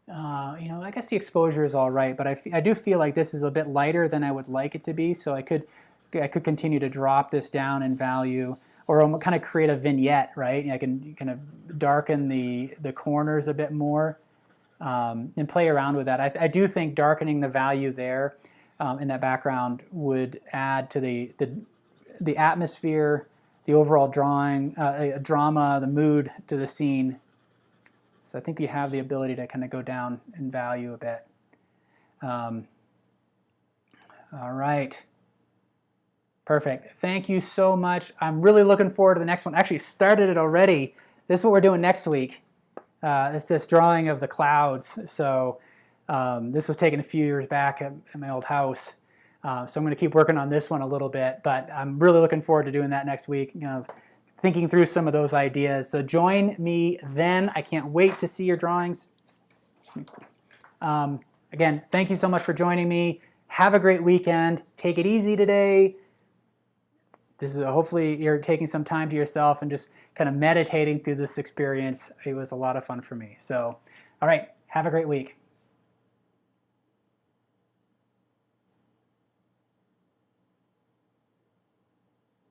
you know, I guess the exposure is all right, but I do feel like this is a bit lighter than I would like it to be. So I could continue to drop this down in value, or kind of create a vignette, right? I can kind of darken the corners a bit more. And play around with that. I do think darkening the value there in that background would add to the atmosphere, the overall drawing, drama, the mood to the scene. So I think you have the ability to kind of go down in value a bit. All right. Perfect. Thank you so much. I'm really looking forward to the next one. Actually started it already. This is what we're doing next week. It's this drawing of the clouds. So this was taken a few years back at my old house. So I'm going to keep working on this one a little bit, but I'm really looking forward to doing that next week, you know, thinking through some of those ideas. So join me then. I can't wait to see your drawings. Again, thank you so much for joining me. Have a great weekend. Take it easy today. This is hopefully you're taking some time to yourself and just kind of meditating through this experience. It was a lot of fun for me. So, all right, have a great week.